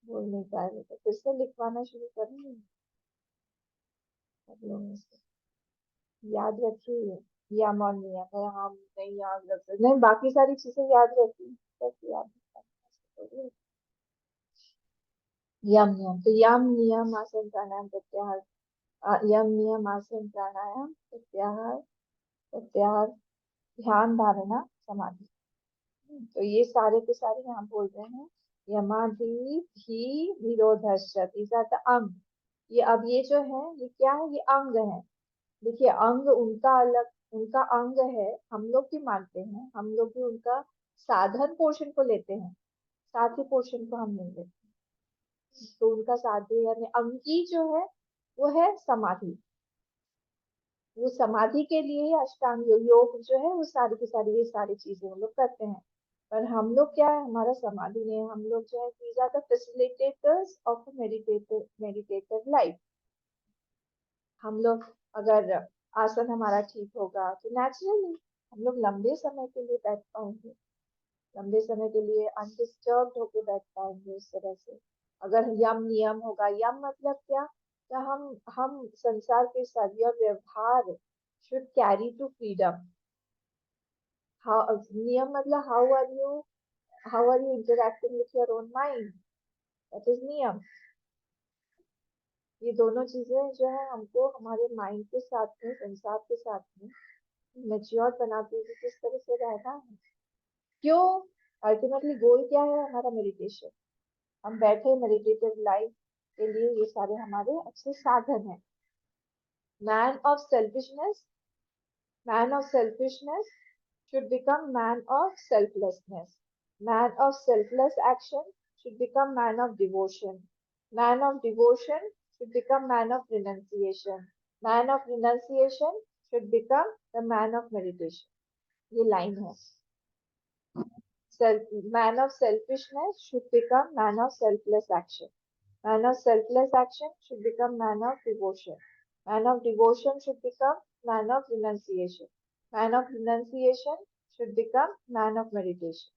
बोल नहीं पाए तो फिर से लिखवाना शुरू करेंगे आप लोगों से। याद रखिए यम और नियम है, हम नहीं याद रख सकते, नहीं बाकी सारी चीजें याद रहती हैं, कैसे याद रखना। यम नियम, तो यम नियम आसन प्राणायाम प्रत्याहार, यम नियम आसन प्राणायाम प्रत्याहार, प्रत्याहार, ध्यान धारणा समाधि। तो ये सारे के सारे यहाँ बोल रहे हैं। यमाधि भी निरोधश्च, these are the अंग। ये अब ये जो है ये क्या है, ये अंग है। देखिए अंग उनका अलग, उनका अंग है, हम लोग भी मानते हैं, हम लोग भी उनका साधन पोर्शन को लेते हैं, साध्य पोर्शन को हम नहीं लेते। तो उनका साध्य यानी अंगी जो है वो है समाधि। वो समाधि के लिए ही अष्टांग योग जो है वो सारी की सारी ये सारी चीजें हम लोग करते हैं। पर हम लोग क्या है, हमारा समाधि नहीं है, हम लोग जो है these are the facilitators of a meditative life। हम लोग अगर आसन हमारा ठीक होगा तो नेचुरली हम लोग लंबे समय के लिए बैठ पाएंगे, लंबे समय के लिए अनडिस्टर्ब्ड होके बैठ पाएंगे उस तरह से। अगर यम नियम होगा, यम मतलब क्या, तो हम संसार के सभी व्यवहार should carry to freedom। नियम मतलब how are you interacting with your own mind, that is नियम। ये दोनों चीजें जो है हमको हमारे माइंड के साथ में, संसार के साथ में मेच्योर बनाती है कि किस तरह से रहना है। क्यों? अल्टीमेटली गोल क्या है हमारा? मेडिटेशन। हम बैठे मेडिटेटिव लाइफ के लिए ये सारे हमारे अच्छे साधन हैं। Man of selfishness, man of selfishness should become man of selflessness. Man of selfless action should become man of devotion. Man of devotion should become man of renunciation. Man of renunciation should become the man of meditation। ये line है। Man of selfishness should become man of selfless action। Man of selfless action should become man of devotion। Man of devotion should become man of renunciation। Man of renunciation should become man of meditation।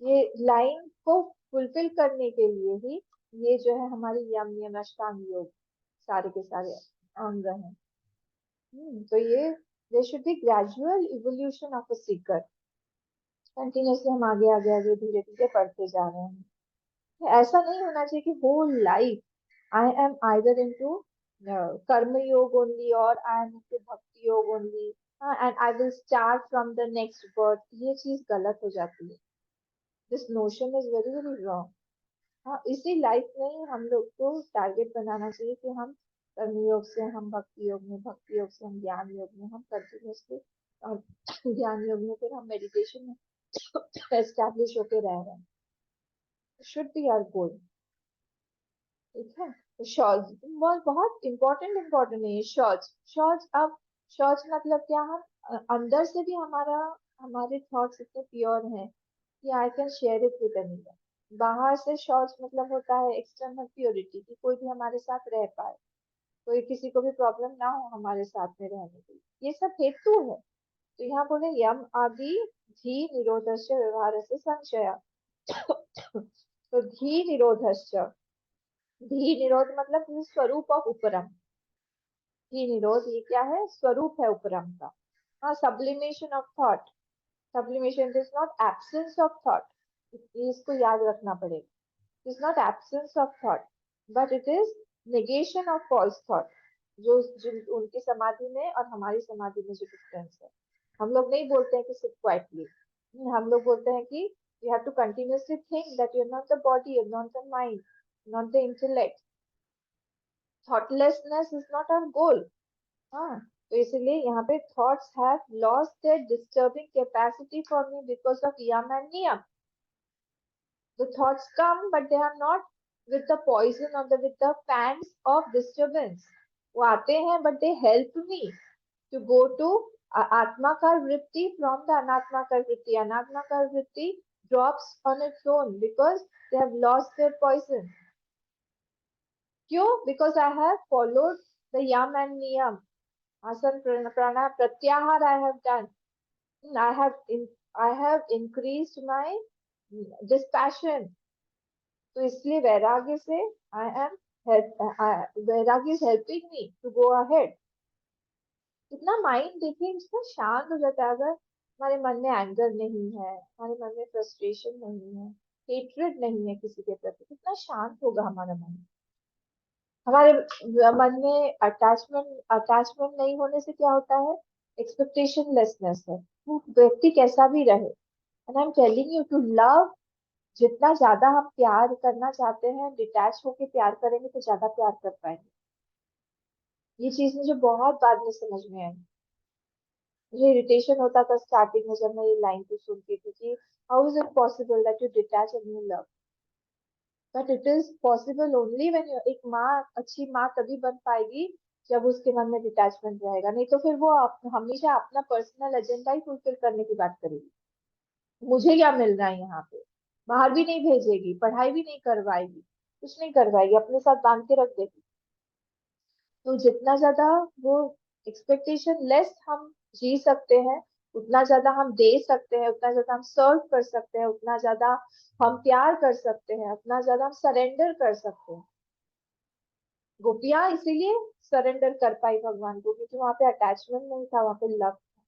ये line को fulfil करने के लिए ही ये जो है हमारी यम नियम अष्टांग योग सारे के सारे अंग हैं। तो ये there should be gradual evolution of a seeker। Continuously हम आगे आगे आगे धीरे धीरे बढ़ते जा रहे हैं। ऐसा नहीं होना चाहिए कि whole life I am either into karma yoga only और I am into bhakti yoga only and I will start from the next birth. ये चीज गलत हो जाती है। This notion is very very wrong. हाँ, इसी लाइफ में ही हम लोग को टारगेट बनाना चाहिए कि हम कर्म योग से हम भक्ति योग में, भक्ति योग से हम ज्ञान योग में, हम कंटिन्यूसली और ज्ञान योग में फिर हम मेडिटेशन में एस्टैब्लिश होके रह रहे हैं। शुड बी आवर गोल, ठीक है। तो शौच बहुत इम्पोर्टेंट है ये शौच। शौच अब शौच मतलब क्या, हम अंदर से भी हमारा हमारे थॉट्स इतने प्योर हैं कि I can share it with anyone. बाहर से शॉर्ट्स मतलब होता है एक्सटर्नल प्योरिटी, कि कोई भी हमारे साथ रह पाए, कोई किसी को भी प्रॉब्लम ना हो हमारे साथ में रहने के लिए, ये सब हेतु है। तो यहाँ बोले यम आदि धी निरोधस्य व्यवहार से संशय। तो धी निरोधस्य, धी निरोध मतलब स्वरूप ऑफ उपरम। धी निरोध ये क्या है, स्वरूप है उपरम का। हाँ, sublimation of thought, sublimation is not absence of thought, इसको याद रखना पड़ेगा। Is not absence of thought but it is negation of false thought. जो उनकी समाधि में और हमारी समाधि में जो डिफरेंस है, हम लोग नहीं बोलते हैं कि सिट क्वाइटली, हम लोग बोलते हैं कि you have to continuously think that you're not the body, you're not the mind, not the intellect. Thoughtlessness is not our goal. हाँ, तो इसलिए यहाँ पे thoughts have lost their disturbing capacity for me because of yam and niyam. The thoughts come but they are not with the poison or with the pangs of disturbance. वो आते हैं but they help me to go to atmakar vritti from the anatmakar vritti. Anatmakar vritti drops on its own because they have lost their poison. क्यों? Because I have followed the yam and niyam. Asan prana pratyahar I have done. I have increased my dispassion. तो इसलिए वैराग्य से I am वैराग्य is helping me to go ahead. इतना mind देखिए इतना शांत हो जाता है। अगर हमारे मन में एंगर नहीं है, हमारे मन में फ्रस्ट्रेशन नहीं है, हेट्रेड नहीं है किसी के प्रति, कितना शांत होगा हमारा मन। हमारे मन में अटैचमेंट नहीं होने से क्या होता है, एक्सपेक्टेशन लेसनेस है। वो व्यक्ति कैसा भी रहे, and I am telling you to love, जितना ज्यादा हम प्यार करना चाहते हैं, डिटैच होके प्यार करेंगे तो ज्यादा प्यार कर पाएंगे। ये चीज मुझे बहुत बाद में समझ में आई। मुझे इरिटेशन होता था स्टार्टिंग में जब मैं ये लाइन को सुनती थी कि how is it possible that you detach and you love, but it is possible only when you, एक माँ, अच्छी माँ तभी बन पाएगी जब उसके मन में डिटैचमेंट रहेगा, नहीं तो फिर वो हमेशा अपना पर्सनल एजेंडा ही फुलफिल करने की बात करेगी। मुझे क्या मिल रहा है यहाँ पे, बाहर भी नहीं भेजेगी, पढ़ाई भी नहीं करवाएगी, कुछ नहीं करवाएगी, अपने साथ बांध के रख देगी। तो जितना ज्यादा वो एक्सपेक्टेशन लेस हम जी सकते हैं, उतना ज्यादा हम दे सकते हैं, उतना ज्यादा हम सर्व कर सकते हैं, उतना ज्यादा हम प्यार कर सकते हैं, उतना ज्यादा हम सरेंडर कर सकते हैं। गोपियां इसीलिए सरेंडर कर पाई भगवान को, क्योंकि वहां पे अटैचमेंट नहीं था, वहां पे लव था,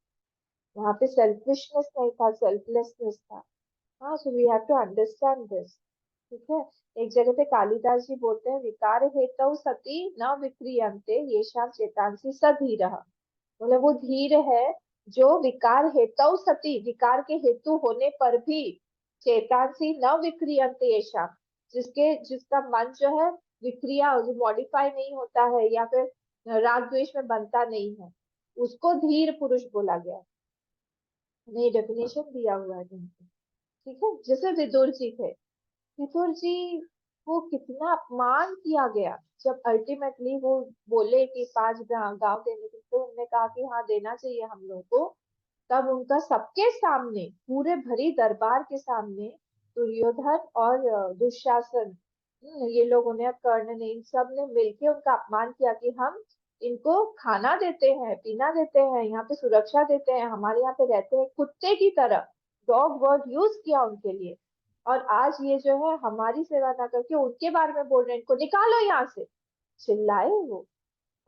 वहां पे सेल्फिशनेस नहीं था, सेल्फलेसनेस था। हाँ, so we have to understand this. ठीक है, एक जगह पे कालिदास जी बोलते हैं, विकार हेतु सती न विक्रियंते येषां चेतांसी सधीरः। बोले वो धीर है जो विकार हेतु सती, विकार के हेतु होने पर भी, चेतांसी न विक्रियंते येषां, जिसका मन जो है विक्रिया, जो मॉडिफाई नहीं होता है या फिर राग द्वेष में बनता नहीं है, उसको धीर पुरुष बोला गया। नई डेफिनेशन दिया हुआ है तुमको। ठीक है, जैसे विदुर जी थे, विदुर जी को कितना अपमान किया गया जब अल्टीमेटली वो बोले कि 5 गांव देने के, तो उन्होंने कहा कि हाँ देना चाहिए हम लोग को। तब उनका सबके सामने, पूरे भरी दरबार के सामने, दुर्योधन और दुशासन, ये लोगों ने, कर्ण ने, इन सब ने मिलके उनका अपमान किया कि हम इनको खाना देते हैं, पीना देते हैं, यहाँ पे सुरक्षा देते हैं, हमारे यहाँ पे रहते हैं कुत्ते की तरह, डॉग वर्ड यूज किया उनके लिए। और आज ये जो है हमारी सेवा ना करके उनके बारे में बोल रहे हैं, इनको निकालो यहाँ से, चिल्लाए वो।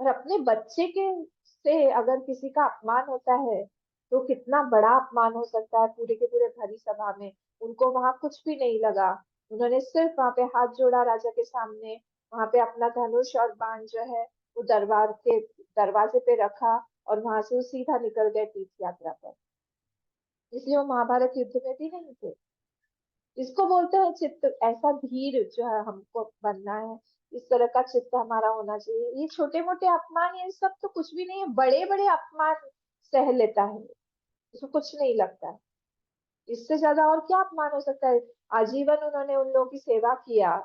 और अपने बच्चे के से अगर किसी का अपमान होता है तो कितना बड़ा अपमान हो सकता है पूरे के पूरे भरी सभा में। उनको वहां कुछ भी नहीं लगा, उन्होंने सिर्फ वहां पे हाथ जोड़ा राजा के सामने, वहां पे अपना धनुष और बाण जो है वो दरबार के दरवाजे पे रखा, और वहां से वो सीधा निकल गए तीर्थ यात्रा पर। इसलिए वो महाभारत युद्ध में भी नहीं थे। इसको बोलते हैं चित्त, ऐसा धीर जो है हमको बनना है, इस तरह का चित्त हमारा होना चाहिए। ये छोटे मोटे अपमान, ये सब तो कुछ भी नहीं है, बड़े बड़े अपमान सह लेता है, इसको कुछ नहीं लगता है। इससे ज्यादा और क्या अपमान हो सकता है। आजीवन उन्होंने उन लोगों की सेवा किया,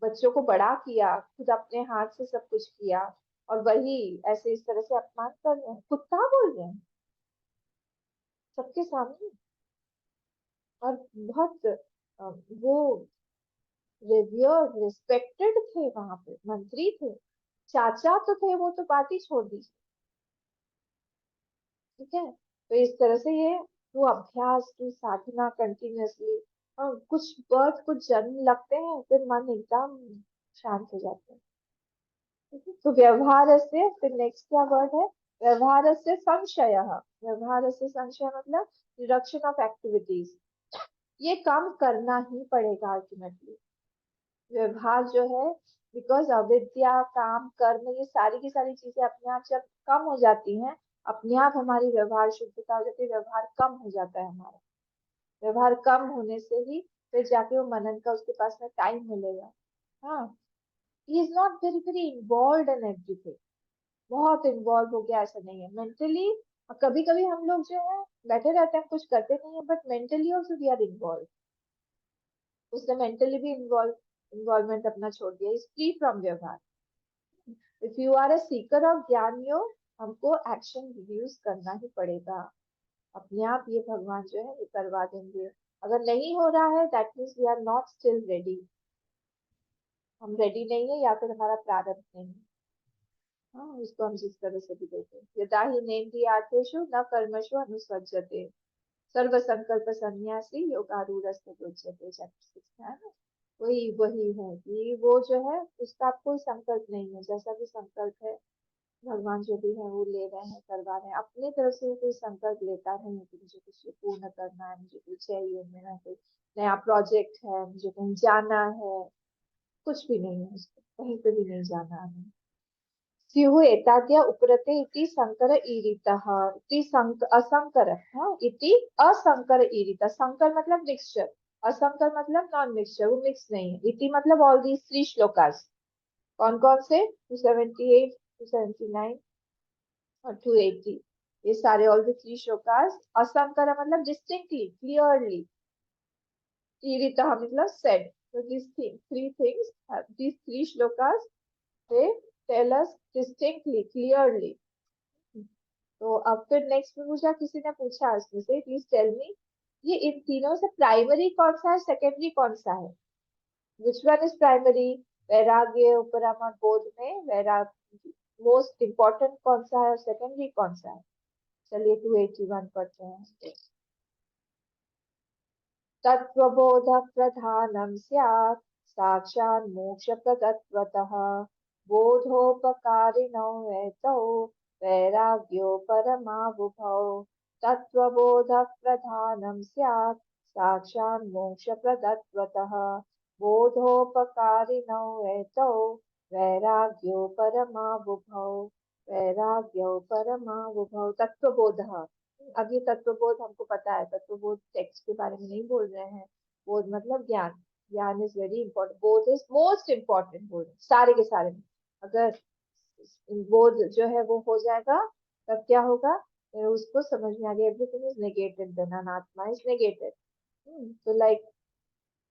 बच्चों को बड़ा किया, खुद अपने हाथ से सब कुछ किया, और वही ऐसे इस तरह से अपमान कर रहे हैं, कुत्ता बोल रहे हैं। सबके सामने। और बहुत वो रिव्यूअर्ड रिस्पेक्टेड थे, वहां पे मंत्री थे, चाचा तो थे, वो तो बात ही छोड़ दीजिए। ठीक है, तो इस तरह से ये टू अभ्यास टू साधना कंटिन्यूअसली, और कुछ बर्थ कुछ जन्म लगते हैं फिर मन एकदम शांत हो जाते हैं। ठीक है, तो व्यवहार से फिर नेक्स्ट क्या वर्ड है, व्यवहार से संशय। व्यवहार से संशय मतलब रिडक्शन ऑफ एक्टिविटीज, ये काम करना ही पड़ेगा अल्टीमेटली। व्यवहार जो है, बिकॉज अविद्या काम कर्म ये सारी की सारी चीजें अपने आप जब कम हो जाती हैं, अपने आप हमारी व्यवहार शुद्धता हो जाती है, व्यवहार कम हो जाता है हमारा। व्यवहार कम होने से ही फिर जाके वो मनन का उसके पास में टाइम मिलेगा। हाँ, he is not very very involve in everything, बहुत इन्वॉल्व हो गया ऐसा नहीं है मेंटली। कभी कभी हम लोग जो है बैठे रहते हैं कुछ करते नहीं है, but mentally also we are involve. उसने मेंटली भी इन्वॉल्वमेंट अपना छोड़ दिया, इज फ्री फ्रॉम व्यवहार। If you are a seeker of gyan yoga, हमको एक्शन रिड्यूस करना ही पड़ेगा। अपने आप ये भगवान जो है ये करवा देंगे। अगर नहीं हो रहा है that means we are not still ready, हम रेडी नहीं है या फिर हमारा प्रारब्ध नहीं है। हाँ, उसको हम जिस तरह से भी देखें, यदा ही नेन्द्रियार्थेषु न कर्मषु अनुसज्जते सर्व संकल्प सन्यासी योगारूढ़ उच्यते, चैप्टर 6 है ना। वही वही है कि वो जो है उसका कोई संकल्प नहीं है, जैसा भी संकल्प है भगवान जो भी है वो ले रहे हैं, करवा रहे हैं। अपने तरफ से वो कोई संकल्प लेता नहीं है कि मुझे कुछ पूर्ण करना है, मुझे कुछ चाहिए, मेरा कोई नया प्रोजेक्ट है, मुझे कहीं जाना है, कुछ भी नहीं है, उसको कहीं पे भी नहीं जाना है। स्युः एताद्य उपरते इति संकर ईरितः, इति असंकर, हाँ, इति असंकर ईरितः। संकर मतलब मिक्सचर, असंकर मतलब नॉन मिक्सचर, वो मिक्स नहीं है। इति मतलब ऑल दीज 3 श्लोकास, कौन कौन से, 278, 279 और 280, ये सारे ऑल द 3 श्लोकास। असंकर मतलब डिस्टिंक्टली, क्लियरली, ईरितः मतलब said. So these 3 things, these 3 shlokas, they tell us distinctly, clearly. तो अब फिर नेक्स्ट में पूछा, किसी ने पूछा इसमें से, प्लीज टेल मी, ये इन तीनों से प्राइमरी कौन सा है, सेकेंडरी कौन सा है? Which one is primary? वैराग्य उपरमा बोध में वैराग्य मोस्ट इंपॉर्टेंट कौन सा है और सेकेंडरी कौन सा है? चलिए 281 पढ़ते हैं। तत्वबोध प्रधानम स्यात् साक्षात् मोक्ष प्रदत्वतः बोधोपकारिणो हेतौ वैराग्यो परमावुभौ। तत्वबोध प्रधानम स्यात् साक्षात् मोक्ष प्रदत्वतः बोधोपकारिणो हेतौ वैराग्यो परमावुभौ। वैराग्यो परमावुभौ। तत्वबोधः, अब ये तत्वबोध हमको पता है, तत्वबोध टेक्स्ट के बारे में नहीं बोल रहे हैं। बोध मतलब ज्ञान, ज्ञान इज वेरी इंपॉर्टेंट, बोध इज मोस्ट इंपॉर्टेंट। बोध सारे के सारे में अगर बोध जो है वो हो जाएगा तब क्या होगा, फिर उसको समझ में आ गया एवरीथिंग इज नेगेटेड, देन अनात्मा इज नेगेटेड। तो लाइक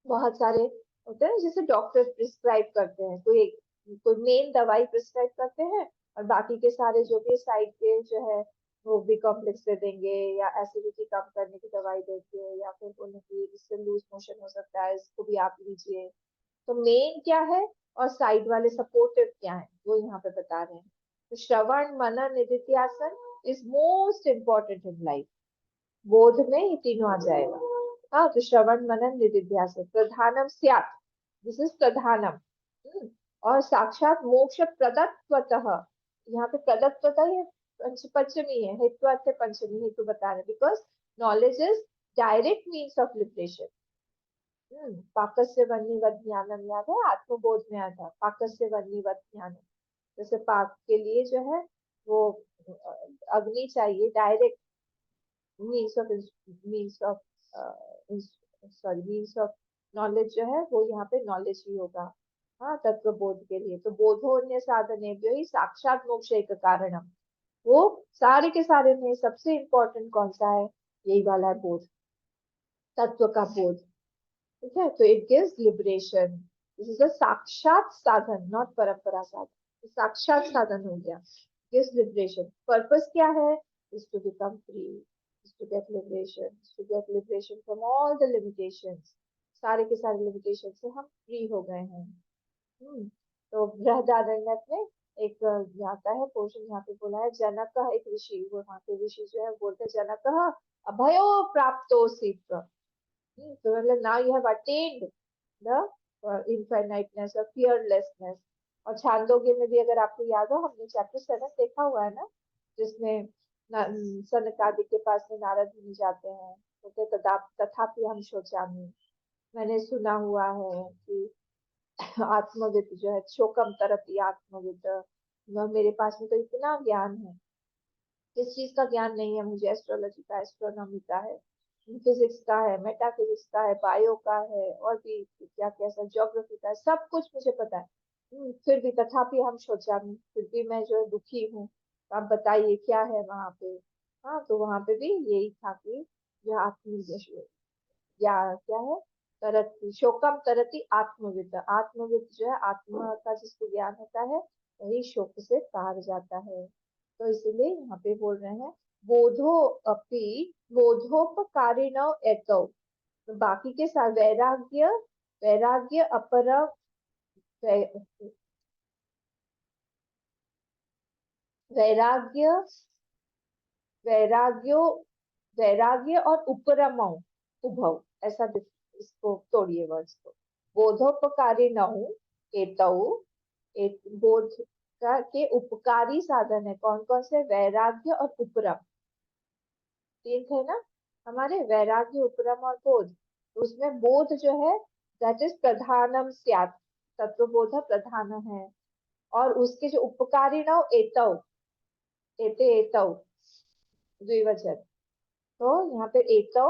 बहुत सारे होते हैं जैसे डॉक्टर प्रिस्क्राइब करते हैं, कोई मेन दवाई प्रिस्क्राइब करते हैं और बाकी के सारे जो भी साइड के जो है वो भी कॉम्प्लेक्स दे देंगे, या एसिडिटी कम करने की दवाई देंगे, या फिर बोलेंगे इससे लूज मोशन हो सकता है, इसको भी आप लीजिए। तो मेन क्या है और साइड वाले सपोर्टिव क्या है वो यहाँ पे बता रहे हैं। तो श्रवण मनन निधिध्यासन is most important in life. बोध में ये तीनों आ जाएगा। हाँ, तो श्रवण मनन निधिध्यासन प्रधानम स्यात्, दिस इज प्रधानम। और साक्षात मोक्ष प्रदत्वतः, यहाँ पे प्रदत्वतः ये पंचमी है, हेतु अर्थ पंचमी, हेतु बता रहे because knowledge is direct means of liberation. पाकस्य वन्यवत ज्ञानम, याद है आत्मबोध में आया था, पाकस्य वन्यवत ज्ञानम। जैसे पाक के लिए जो है वो अग्नि चाहिए, डायरेक्ट मीन्स ऑफ नॉलेज जो है वो यहाँ पे नॉलेज ही होगा। हाँ, तत्व बोध के लिए तो बोधोन्य साधने ही साक्षात मोक्ष एक कारणम। वो सारे के सारे में सबसे इम्पोर्टेंट कौन सा है, यही वाला है बोध, तत्व का बोध। ठीक है, तो it gives liberation, this is a साक्षात साधन, नॉट परंपरा साधन, साक्षात साधन हो गया, गिव्स लिबरेशन। पर्पस क्या है, is to become free, to get liberation from all the limitations. सारे के सारे लिमिटेशन से हम फ्री हो गए हैं। तो बृहदारण्यक में एक आता है पोर्शन जहाँ पे बोला है जनक एक ऋषि, वो वहाँ पे ऋषि जो है बोलते हैं जनक अभयो प्राप्तोऽसि। तो मतलब now you have attained the infiniteness or fearlessness। और छांदोग्य में भी अगर आपको याद हो, हमने चैप्टर 7 देखा हुआ है ना, जिसमें सनक आदि के पास में नारद मुनि जाते हैं, तो तथापि हम शोचामि। मैंने सुना हुआ है कि आत्मविद जो है शोकम तरति आत्मविद, मेरे पास में तो इतना ज्ञान है। किस चीज का ज्ञान नहीं है मुझे? एस्ट्रोलॉजी का, एस्ट्रोनॉमी का है, फिजिक्स का है, मेटाफिजिक्स का है, बायो का है, और भी क्या कैसा ज्योग्राफी का है, सब कुछ मुझे पता है। फिर भी तथापि हम सोचामी, फिर भी मैं जो है दुखी हूँ। तो आप बताइए क्या है वहां पे? हाँ, तो वहां पे भी यही था कि जो या क्या है, तरती शोकम तरती आत्मविद। आत्मविद जो है आत्मा का जिसको ज्ञान होता है वही शोक से तार जाता है। तो इसलिए यहाँ पे बोल रहे हैं बोधो अपि बोधोपकारिण एतौ। तो बाकी के साथ वैराग्य वैराग्य अपर वैराग्य वैराग्यो वैराग्य और उपरमौ उभौ, ऐसा इसको तोड़िए वर्ड्स को। बोधोपकारी नहु एतौ, बोध का के उपकारी साधन है कौन कौन से? वैराग्य और उपरम, तीन थे ना हमारे, वैराग्य उपरम और बोध। तो उसमें बोध जो है दैट इज प्रधानम स्यात्, तत्वबोध प्रधान है। और उसके जो उपकारी न एतौ, एते एतौ द्विवचन। तो यहाँ पे एतौ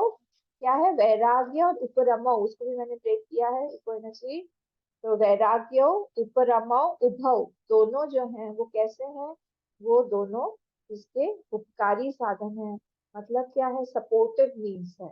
क्या है? वैराग्य और उपरमौ, उसको भी मैंने ब्रेक किया है कोई ना चीज। तो वैराग्यो उपरमौ उभौ, दोनों जो हैं वो कैसे हैं? वो दोनों इसके उपकारी साधन है। मतलब क्या है? सपोर्टिव मीन्स है।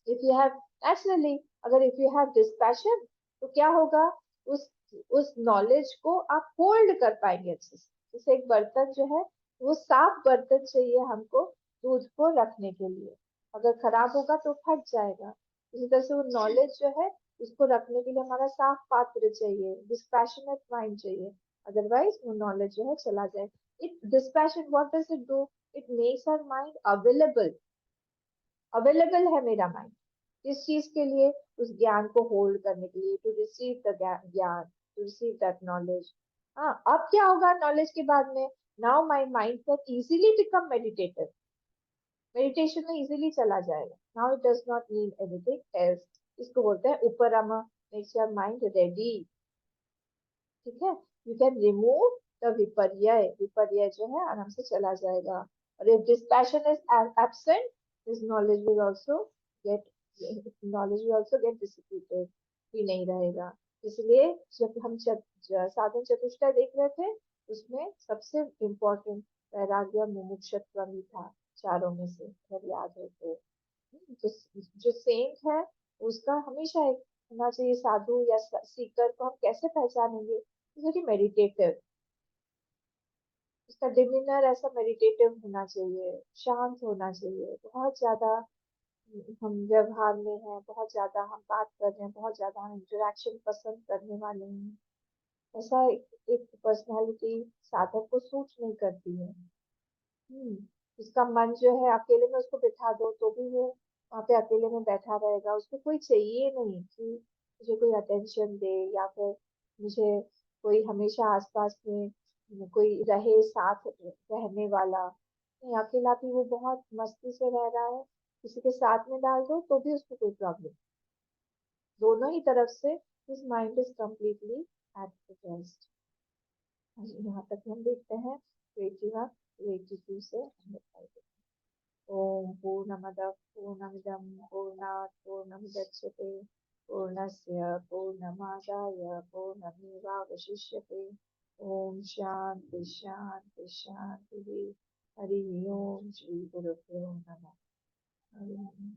इफ यू हैव नेचुरली, अगर इफ यू हैव डिस्पैशन तो क्या होगा? उस नॉलेज को आप होल्ड कर पाएंगे अच्छे से। जैसे एक बर्तन जो है वो साफ बर्तन चाहिए हमको दूध को रखने के लिए, अगर खराब होगा तो फट जाएगा। इसी तरह से वो नॉलेज जो है उसको रखने के लिए हमारा साफ पात्र चाहिए, डिस्पैशनेट माइंड चाहिए, अदरवाइज वो नॉलेज जो है चला जाए। It dispassion what does it do? It makes our mind available. Available है मेरा माइंड किस चीज के लिए? उस ज्ञान को होल्ड करने के लिए, टू रिसीव द ज्ञान, टू रिसीव दैट नॉलेज। हाँ, अब क्या होगा नॉलेज के बाद में? Now my mind can easily become meditative, meditation में इजीली चला जाएगा। Now it does not need anything else. इसको बोलते हैं उपरम, मेक्स योर माइंड रेडी। ठीक है, यू कैन रिमूव द विपर्य, विपर्य जो है आराम से चला जाएगा। और if dispassion is absent, this knowledge will also get dissipated, भी नहीं रहेगा। इसलिए जब हम साधन चतुष्टय देख रहे थे उसमें सबसे इम्पोर्टेंट वैराग्य मुमुक्षुत्व ही था चारों में से, अगर याद हो तो। जो सेंट है उसका हमेशा एक होना चाहिए साधु या सीकर को हम कैसे पहचानेंगे? जैसे मेडिटेटिव, उसका डिमीनर ऐसा मेडिटेटिव होना चाहिए, शांत होना चाहिए, बहुत ज्यादा हम व्यवहार में हैं, बहुत ज्यादा हम बात कर रहे हैं, बहुत ज्यादा हम इंटरेक्शन पसंद करने वाले हैं, ऐसा एक पर्सनालिटी साधक को सूट नहीं करती है। उसका मन जो है अकेले में उसको बिठा दो तो भी वो वहां पे अकेले में बैठा रहेगा, उसको कोई चाहिए नहीं कि मुझे कोई अटेंशन दे, या फिर मुझे कोई हमेशा आसपास में कोई रहे, साथ रहने वाला नहीं। अकेला भी वो बहुत मस्ती से रह रहा है, किसी के साथ में डाल दो तो भी उसको कोई प्रॉब्लम। दोनों ही तरफ से his mind is completely at the rest। यहाँ तक हम देखते हैं 81 to 82 से हम बताएंगे। ओम पूर्णमदः पूर्णमिदं पूर्णात् पूर्णमुदच्यते पूर्णस्य पूर्णमादाय पूर्णमेवावशिष्यते। ओम शांति शांति शांति। हरि ओम। श्री गुरुभ्यो नमः। हरि ओम।